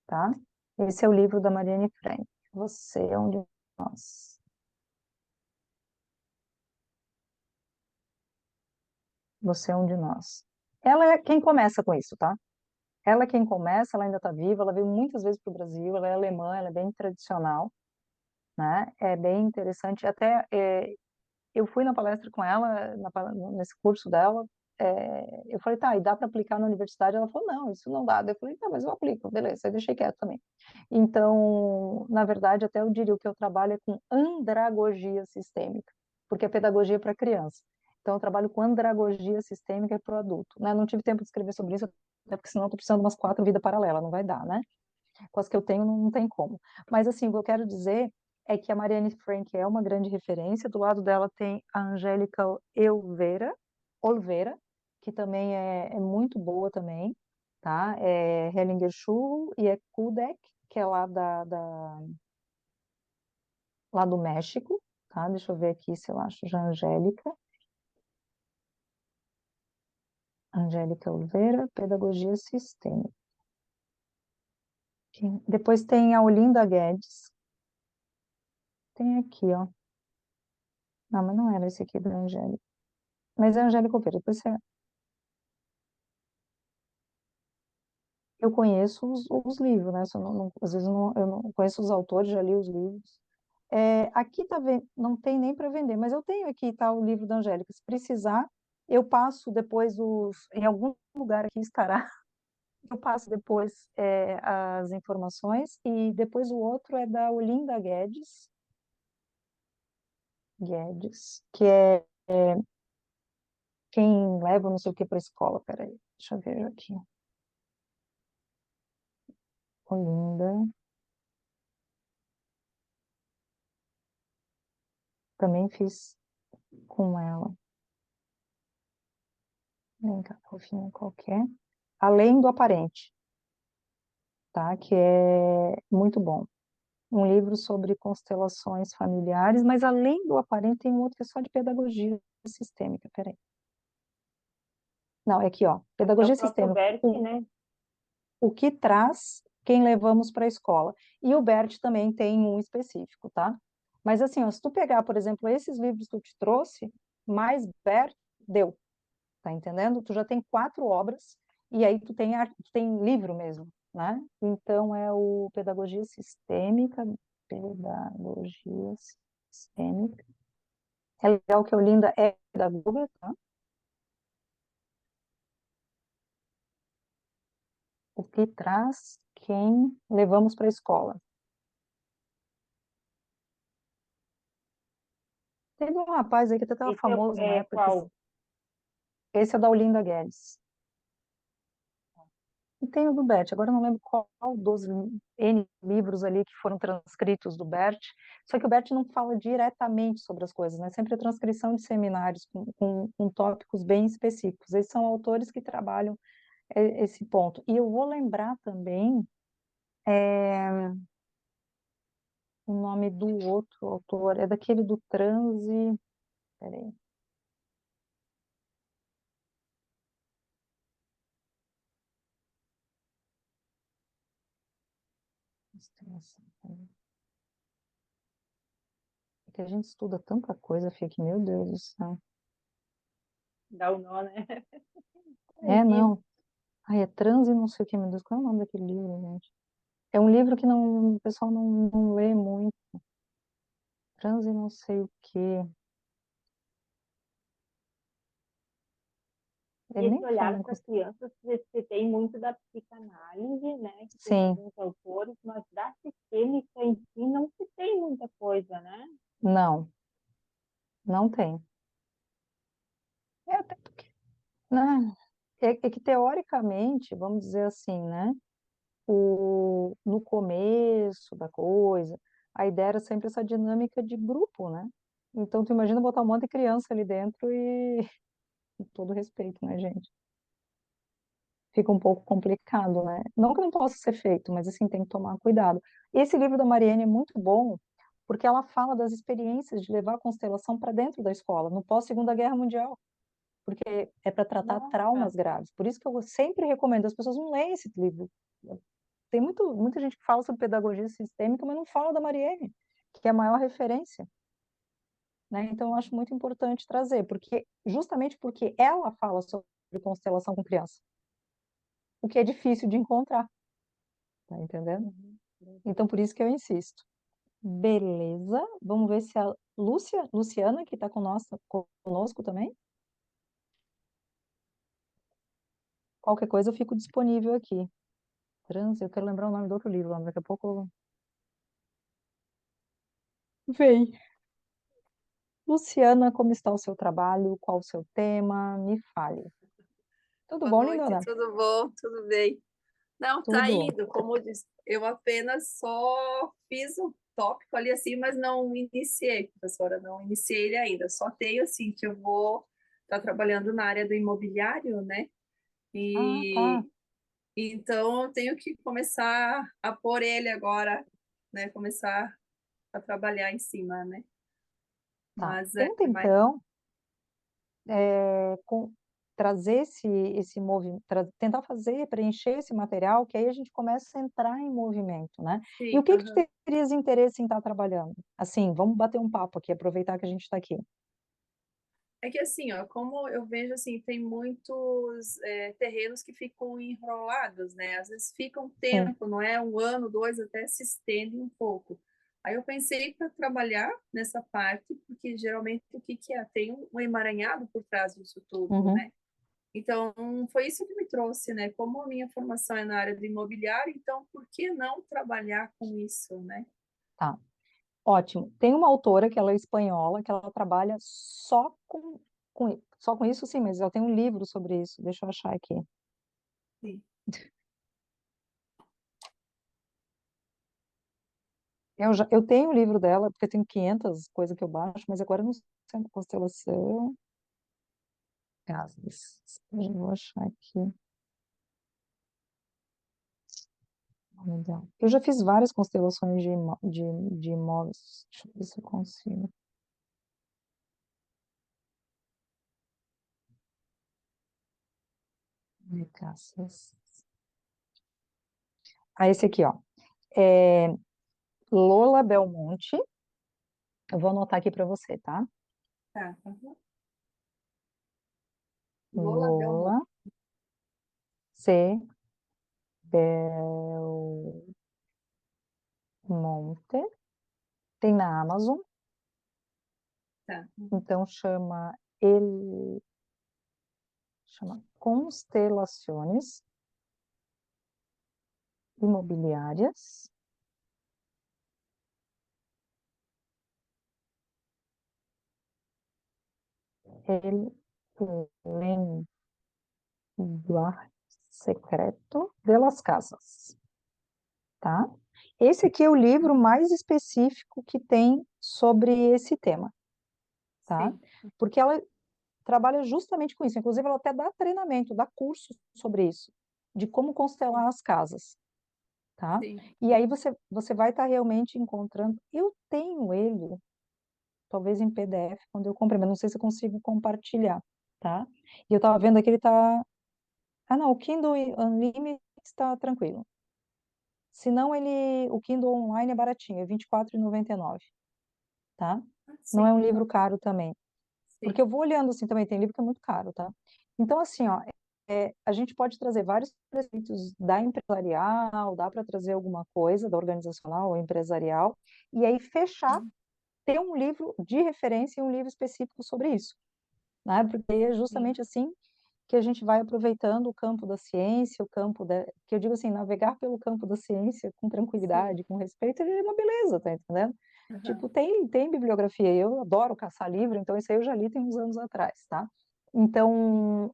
tá? Esse é o livro da Mariane Frank. Você é um de nós. Você é um de nós. Ela é quem começa com isso, tá? Ela é quem começa, ela ainda está viva, ela veio muitas vezes para o Brasil, ela é alemã, ela é bem tradicional, né? É bem interessante. Até eu fui na palestra com ela, nesse curso dela, eu falei, tá, e dá para aplicar na universidade? Ela falou, não, isso não dá. Daí eu falei, tá, mas eu aplico, beleza, aí deixei quieto também. Então, na verdade, até eu diria o que eu trabalho é com andragogia sistêmica, porque é pedagogia para criança. Então, eu trabalho com andragogia sistêmica para o adulto, né? Não tive tempo de escrever sobre isso, até porque senão eu estou precisando de umas 4 vidas paralelas, não vai dar, né? Com as que eu tenho, não tem como. Mas, assim, o que eu quero dizer é que a Marianne Frank é uma grande referência. Do lado dela tem a Angélica Oliveira, que também é muito boa também, tá? É Hellinger Schul e é Kudek, que é lá do México, tá? Deixa eu ver aqui se eu acho já Angélica. Angélica Oliveira, Pedagogia Sistêmica. Depois tem a Olinda Guedes. Tem aqui, ó. Não, mas não era esse aqui da Angélica. Mas é a Angélica Oliveira. Depois eu conheço os livros, né? Só às vezes eu não conheço os autores, já li os livros. Aqui tá, não tem nem para vender, mas eu tenho aqui, tá, o livro da Angélica. Se precisar, eu passo depois em algum lugar aqui estará. Eu passo depois as informações e depois o outro é da Olinda Guedes, que é quem leva não sei o que para a escola. Peraí, deixa eu ver aqui. Olinda, também fiz com ela. Vem cá, fofinha qualquer. Além do Aparente, tá? Que é muito bom. Um livro sobre constelações familiares, mas além do Aparente tem um outro que é só de pedagogia sistêmica. Peraí. Não, é aqui, ó. É o Pedagogia próprio sistêmica. Bert, né? O que traz quem levamos para a escola. E o Bert também tem um específico, tá? Mas assim, ó, se tu pegar, por exemplo, esses livros que eu te trouxe, mais Bert, deu. Tá entendendo? Tu já tem 4 obras e aí tu tem livro mesmo, né? Então é o Pedagogia Sistêmica. É legal que a Olinda é pedagoga, tá? O que traz quem levamos para a escola. Teve um rapaz aí que até estava Esse famoso na é época, qual? esse é o da Olinda Guedes. tem o do Bert, agora eu não lembro qual dos N livros ali que foram transcritos do Bert, só que o Bert não fala diretamente sobre as coisas, né? Sempre a transcrição de seminários com tópicos bem específicos. Eles são autores que trabalham esse ponto. E eu vou lembrar também o nome do outro autor, é daquele do transe. Peraí. É que a gente estuda tanta coisa, fica que, meu Deus do céu. Dá o nó, né? É, Imagina. não. Ai, é transe não sei o que, meu Deus, qual é o nome daquele livro, gente? É um livro que não, o pessoal não lê muito. Transe não sei o quê. E Ele esse nem fala olhar em para as crianças, você tem muito da psicanálise, né? Que tem Sim, alguns autores, mas da sistêmica em si não se tem muita coisa, né? não, não tem. É até porque, né? É que teoricamente, vamos dizer assim, né? No começo da coisa, a ideia era sempre essa dinâmica de grupo, né? Então, tu imagina botar um monte de criança ali dentro e, com todo respeito, né, gente? Fica um pouco complicado, né? Não que não possa ser feito, mas assim, tem que tomar cuidado. Esse livro da Mariane é muito bom, porque ela fala das experiências de levar a constelação para dentro da escola, no pós-Segunda Guerra Mundial, porque é para tratar Nossa, traumas graves. Por isso que eu sempre recomendo, as pessoas não leem esse livro. Tem muita gente que fala sobre pedagogia sistêmica, mas não fala da Mariene, que é a maior referência, né? Então, eu acho muito importante trazer, porque justamente porque ela fala sobre constelação com criança, o que é difícil de encontrar, tá entendendo? uhum, Então, uhum. por isso que eu insisto. Beleza, vamos ver se a Luciana, que está conosco também, qualquer coisa eu fico disponível aqui. Trans, eu quero lembrar o nome do outro livro, mas daqui a pouco vem. Luciana, como está o seu trabalho? Qual o seu tema? Me fale. Tudo Boa bom, noite, lindona? tudo bom? Tudo bem? Não, tá Tudo. indo, como eu disse, eu apenas só fiz um tópico ali assim, mas não iniciei, professora, não iniciei ele ainda. Só tenho assim que eu vou estar trabalhando na área do imobiliário, né? Ah, tá. E então eu tenho que começar a pôr ele agora, né? Começar a trabalhar em cima, né? Tá. Mas Tenta mas então trazer esse movimento, tentar fazer, preencher esse material, que aí a gente começa a entrar em movimento, né? E o sim, que que tu terias interesse em estar trabalhando? Assim, vamos bater um papo aqui, aproveitar que a gente está aqui. é que assim, ó, como eu vejo assim, tem muitos terrenos que ficam enrolados, né? Às vezes fica um Sim. tempo, não é? Um ano, dois, até se estende um pouco. Aí eu pensei para trabalhar nessa parte, porque geralmente o que que é? Tem um emaranhado por trás disso tudo, Uhum. né? Então foi isso que me trouxe, né? Como a minha formação é na área de imobiliário, então por que não trabalhar com isso, né? Tá. Ótimo. Tem uma autora que ela é espanhola, que ela trabalha só com isso, sim, mas ela tem um livro sobre isso. Deixa eu achar aqui. Sim. Eu tenho o livro dela, porque eu tenho 500 coisas que eu baixo, mas agora eu não sei a constelação. Casas. Eu vou achar aqui. O nome dela. Eu já fiz várias constelações de imóveis. Deixa eu ver se eu consigo. Casas. Ah, esse aqui, ó. É Lola Belmonte. Eu vou anotar aqui para você, tá? Tá. Uhum. Lola Lola Belmonte. C. Belmonte. Tem na Amazon. Tá. Uhum. Então chama Constelações Imobiliárias. Ele Duarte. Secreto de las Casas, tá? Esse aqui é o livro mais específico que tem sobre esse tema, tá? Sim, Porque ela trabalha justamente com isso. Inclusive, ela até dá treinamento, dá curso sobre isso, de como constelar as casas, tá? sim. E aí você vai estar realmente encontrando. Eu tenho ele, talvez em PDF, quando eu comprei, mas não sei se eu consigo compartilhar, tá? E eu estava vendo aqui, ele tá. Ah, não, o Kindle Unlimited está tranquilo. Se não, o Kindle Online é baratinho, é R$ 24,99, tá? Ah, Não sim, é um livro caro também. sim, Porque eu vou olhando assim também, tem livro que é muito caro, tá? Então, assim, ó, a gente pode trazer vários preceitos da empresarial, dá para trazer alguma coisa da organizacional ou empresarial, e aí fechar, ter um livro de referência e um livro específico sobre isso, né? Porque é sim, justamente assim que a gente vai aproveitando o campo da ciência, que eu digo assim, navegar pelo campo da ciência com sim. tranquilidade, com respeito, é uma beleza, tá entendendo? Tipo, Aham. tem bibliografia, eu adoro caçar livro, então isso aí eu já li tem uns anos atrás, tá? Então,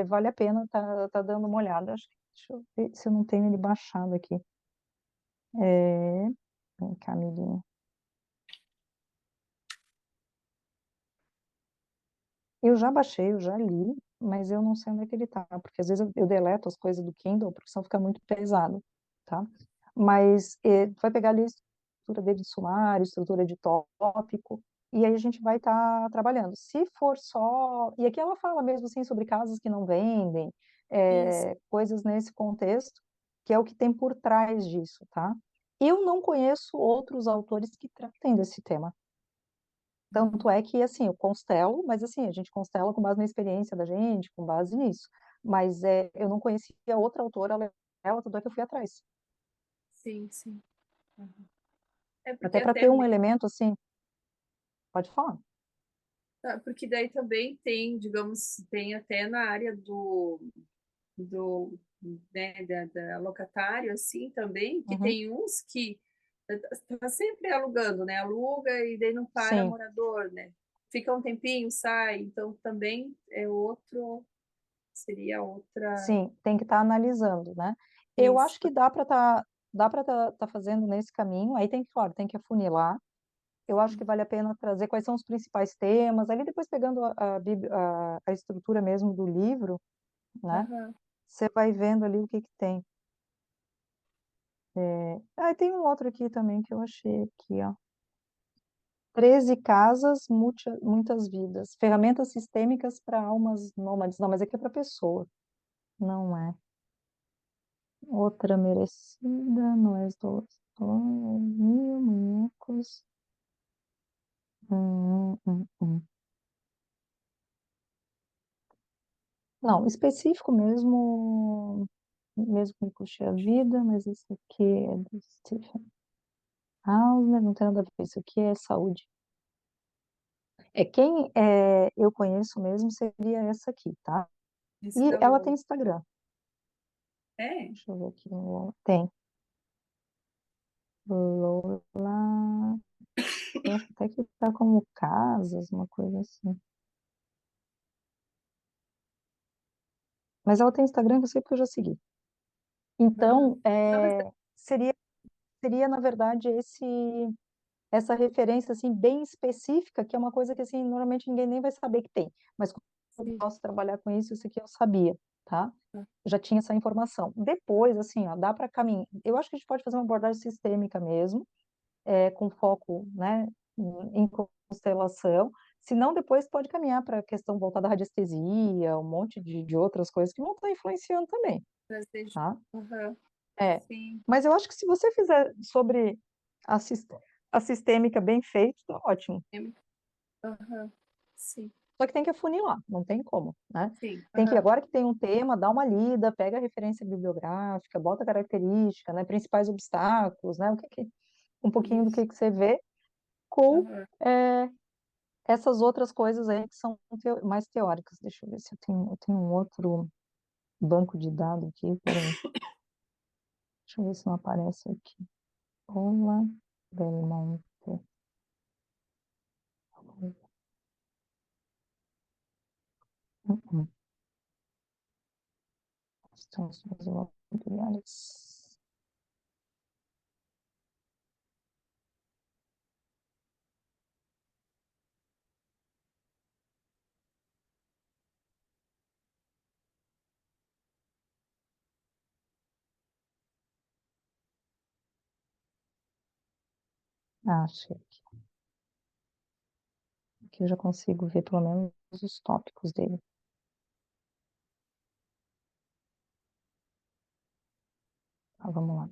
vale a pena tá dando uma olhada. Acho que, deixa eu ver se eu não tenho ele baixado aqui. É, vem cá, amiguinho. Eu já baixei, eu já li, mas eu não sei onde é que ele tá, porque às vezes eu deleto as coisas do Kindle, porque senão fica muito pesado, tá? Mas tu vai pegar ali a estrutura dele de sumário, estrutura de tópico, e aí a gente vai estar trabalhando. Se for só... E aqui ela fala mesmo assim sobre casas que não vendem, Isso. coisas nesse contexto, que é o que tem por trás disso, tá? Eu não conheço outros autores que tratem desse tema. Tanto é que, assim, eu constelo, mas assim, a gente constela com base na experiência da gente, com base nisso. Mas eu não conhecia outra autora, ela, tudo é que eu fui atrás. Sim, sim. Aham. É porque Até para ter até um elemento assim, pode falar. porque daí também tem, digamos, tem até na área do né, da locatário, assim, também, que Uhum. tem uns que tá sempre alugando, né? Aluga e daí não para Sim, morador, né? Fica um tempinho, sai, então também é outro, seria outra, sim, tem que estar analisando, né? Eu acho isso. que dá para tá fazendo nesse caminho. Aí tem que, claro, tem que afunilar. Eu acho que vale a pena trazer quais são os principais temas. Ali depois pegando a estrutura mesmo do livro, né? Aham. Você vai vendo ali o que que tem. Tem um outro aqui também que eu achei aqui, ó. 13 casas, muitas vidas. Ferramentas sistêmicas para almas nômades. Não, mas aqui é para pessoa. Não é. Outra merecida, não é mil bonecos. Hum. Não, específico mesmo que custe a vida, mas esse aqui é do Stephen Hausner, não tem nada a ver. Isso aqui é saúde. Quem eu conheço mesmo seria essa aqui, tá? Esse E da ela tem Lola. Instagram. É, Deixa eu ver aqui. Tem. Lola. Eu acho até que tá como casas, uma coisa assim. Mas ela tem Instagram que eu sei porque eu já segui. aham. Então, Não, mas seria, na verdade, essa referência, assim, bem específica, que é uma coisa que, assim, normalmente ninguém nem vai saber que tem. Mas como eu sim. posso trabalhar com isso, isso aqui eu sabia, tá? Já tinha essa informação. Depois, assim, ó, dá para caminhar. Eu acho que a gente pode fazer uma abordagem sistêmica mesmo, com foco, né, em constelação. Se não, depois pode caminhar para a questão voltada à radiestesia, um monte de outras coisas que vão estar influenciando também, Desejo. tá? Aham. É. Sim. Mas eu acho que se você fizer sobre a, sis- a sistêmica bem feito, tá ótimo. Aham. Sim. Só que tem que afunilar, não tem como, né? Sim. Tem que, Aham. agora que tem um tema, dá uma lida, pega a referência bibliográfica, bota a característica, né? Principais obstáculos, né? Um pouquinho do Isso. que você vê com Aham. é, essas outras coisas aí que são mais teóricas. Deixa eu ver se eu tenho um outro banco de dados aqui, peraí. Deixa eu ver se não aparece aqui. Olá, Belmonte. Constelações imobiliárias. Ah, achei aqui. Aqui eu já consigo ver pelo menos os tópicos dele. Tá, vamos lá.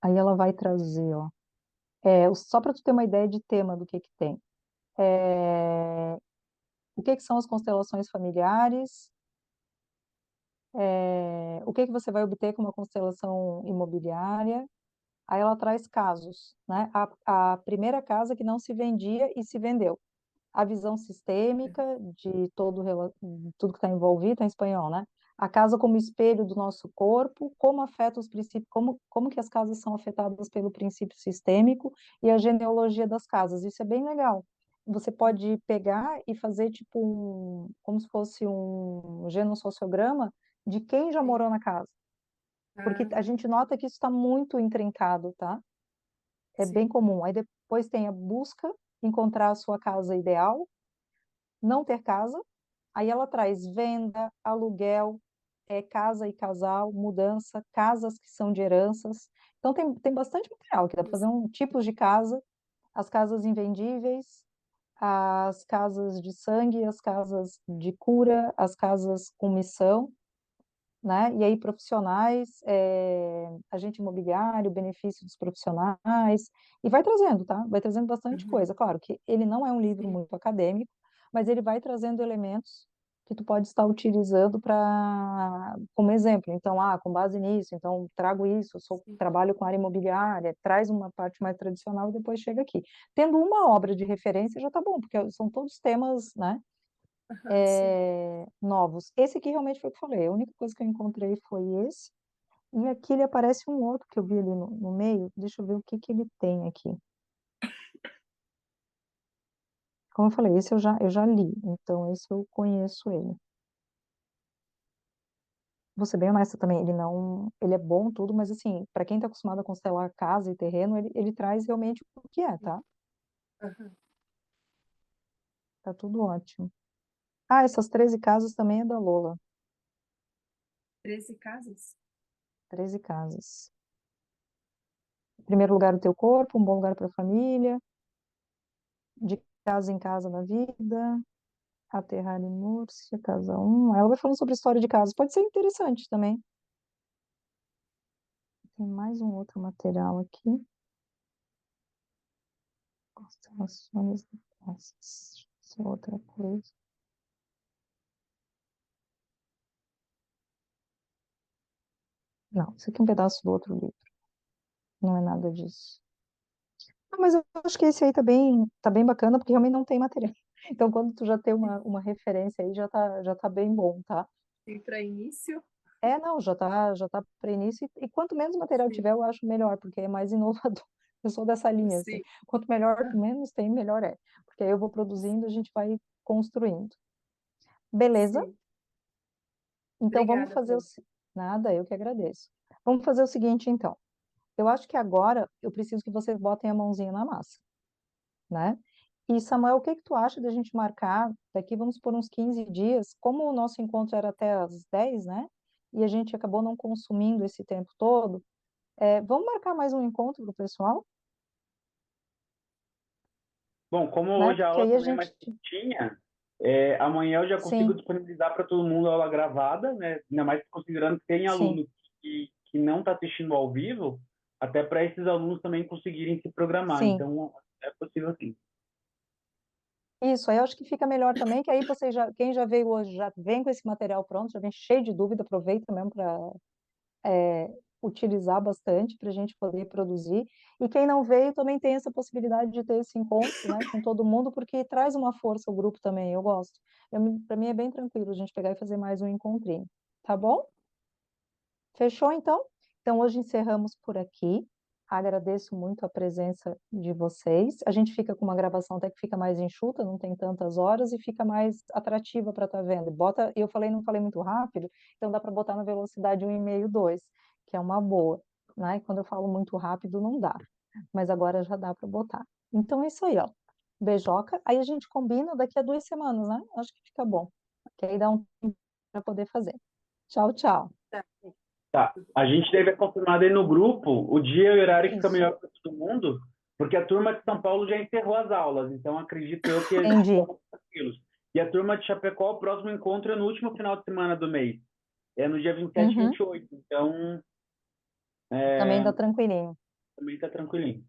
Aí ela vai trazer, ó. Só para tu ter uma ideia de tema do que tem. O que são as constelações familiares? O que você vai obter com uma constelação imobiliária? Aí ela traz casos, né? A primeira casa que não se vendia e se vendeu. A visão sistêmica de tudo que está envolvido, tá em espanhol, né? A casa como espelho do nosso corpo, como afeta os princípios, como que as casas são afetadas pelo princípio sistêmico e a genealogia das casas. Isso é bem legal. Você pode pegar e fazer tipo como se fosse um genossociograma de quem já Sim. morou na casa. Porque a Ah, gente nota que isso está muito intrincado, tá? É bem sim. comum. Aí depois tem a busca, encontrar a sua casa ideal, não ter casa. Aí ela traz venda, aluguel, casa e casal, mudança, casas que são de heranças. Então tem bastante material que dá para fazer tipos de casa, as casas invendíveis, as casas de sangue, as casas de cura, as casas com missão, né? E aí profissionais, agente imobiliário, benefício dos profissionais, e vai trazendo, tá? Vai trazendo bastante Uhum. coisa. Claro que ele não é um livro Sim. muito acadêmico, mas ele vai trazendo elementos que tu pode estar utilizando para como exemplo. Então, com base nisso, então trago isso, Sim. trabalho com área imobiliária, traz uma parte mais tradicional e depois chega aqui. Tendo uma obra de referência já tá bom, porque são todos temas, né? Aham, sim. Novos. Esse aqui realmente foi o que eu falei. A única coisa que eu encontrei foi esse. E aqui ele aparece um outro que eu vi ali no meio. Deixa eu ver o que que ele tem aqui. Como eu falei, esse eu já li. Então, esse eu conheço ele. Vou ser bem honesta também, ele é bom tudo, mas assim, para quem está acostumado a constelar casa e terreno, ele traz realmente o que é, tá? Aham. Tá tudo ótimo. Ah, essas 13 casas também é da Lola. 13 casas? 13 casas. Em primeiro lugar, o teu corpo, um bom lugar para a família, de casa em casa na vida, Aterrar em Múrcia, casa 1. Ela vai falando sobre história de casas. Pode ser interessante também. Tem mais um outro material aqui. Constelações de casas. Isso é outra coisa. Não, isso aqui é um pedaço do outro livro. Não é nada disso. Mas eu acho que esse aí tá bem bacana, porque realmente não tem material. Então, quando tu já tem uma referência aí, já tá bem bom, tá? Sim, para início? Não, já tá para início. E quanto menos material Sim. tiver, eu acho melhor, porque é mais inovador. Eu sou dessa linha, assim. Sim. Quanto melhor, Ah, menos tem, melhor é. Porque aí eu vou produzindo, a gente vai construindo. Beleza? sim. Então vamos Obrigada, fazer Flor. Nada, eu que agradeço. Vamos fazer o seguinte, então. Eu acho que agora eu preciso que vocês botem a mãozinha na massa, né? E Samuel, o que que tu acha da gente marcar daqui, vamos por uns 15 dias, como o nosso encontro era até às 10, né? E a gente acabou não consumindo esse tempo todo. Vamos marcar mais um encontro para o pessoal, Bom, como né? hoje a Porque aula aí a também é mais gente, curtinha, amanhã eu já consigo sim, disponibilizar para todo mundo a aula gravada, né? Ainda mais considerando que tem sim, aluno que não está assistindo ao vivo, até para esses alunos também conseguirem se programar. sim. Então, é possível sim. Isso, aí eu acho que fica melhor também, que aí quem já veio hoje já vem com esse material pronto, já vem cheio de dúvida, aproveita mesmo para utilizar bastante para a gente poder produzir. E quem não veio também tem essa possibilidade de ter esse encontro, né, com todo mundo, porque traz uma força ao grupo também, eu gosto. Para mim é bem tranquilo a gente pegar e fazer mais um encontrinho, tá bom? Fechou então? Então hoje encerramos por aqui. Agradeço muito a presença de vocês. A gente fica com uma gravação até que fica mais enxuta, não tem tantas horas e fica mais atrativa para estar vendo. Bota, eu falei, não falei muito rápido, então dá para botar na velocidade 1,5, 2, que é uma boa, né? E quando eu falo muito rápido, não dá, mas agora já dá para botar. Então é isso aí, ó. Beijoca. Aí a gente combina daqui a 2 semanas, né? Acho que fica bom, que aí dá um tempo para poder fazer. Tchau, tchau. Tá. Tá. A gente deve confirmar aí no grupo o dia e o horário que fica Isso. melhor para todo mundo, porque a turma de São Paulo já encerrou as aulas, então acredito eu que eles Entendi. estão tranquilos. E a turma de Chapecó, o próximo encontro é no último final de semana do mês. É no dia 27 e Uhum. 28. Então, Também dá tranquilinho. também tá tranquilinho.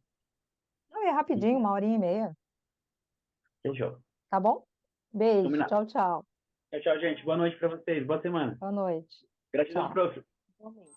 Não, é rapidinho, 1 horinha e meia, Fechou. tá bom? Beijo, Combinado. tchau, tchau. Tchau, tchau, gente. Boa noite para vocês. Boa semana. Boa noite. Gratidão, Tchau. prof. Realmente.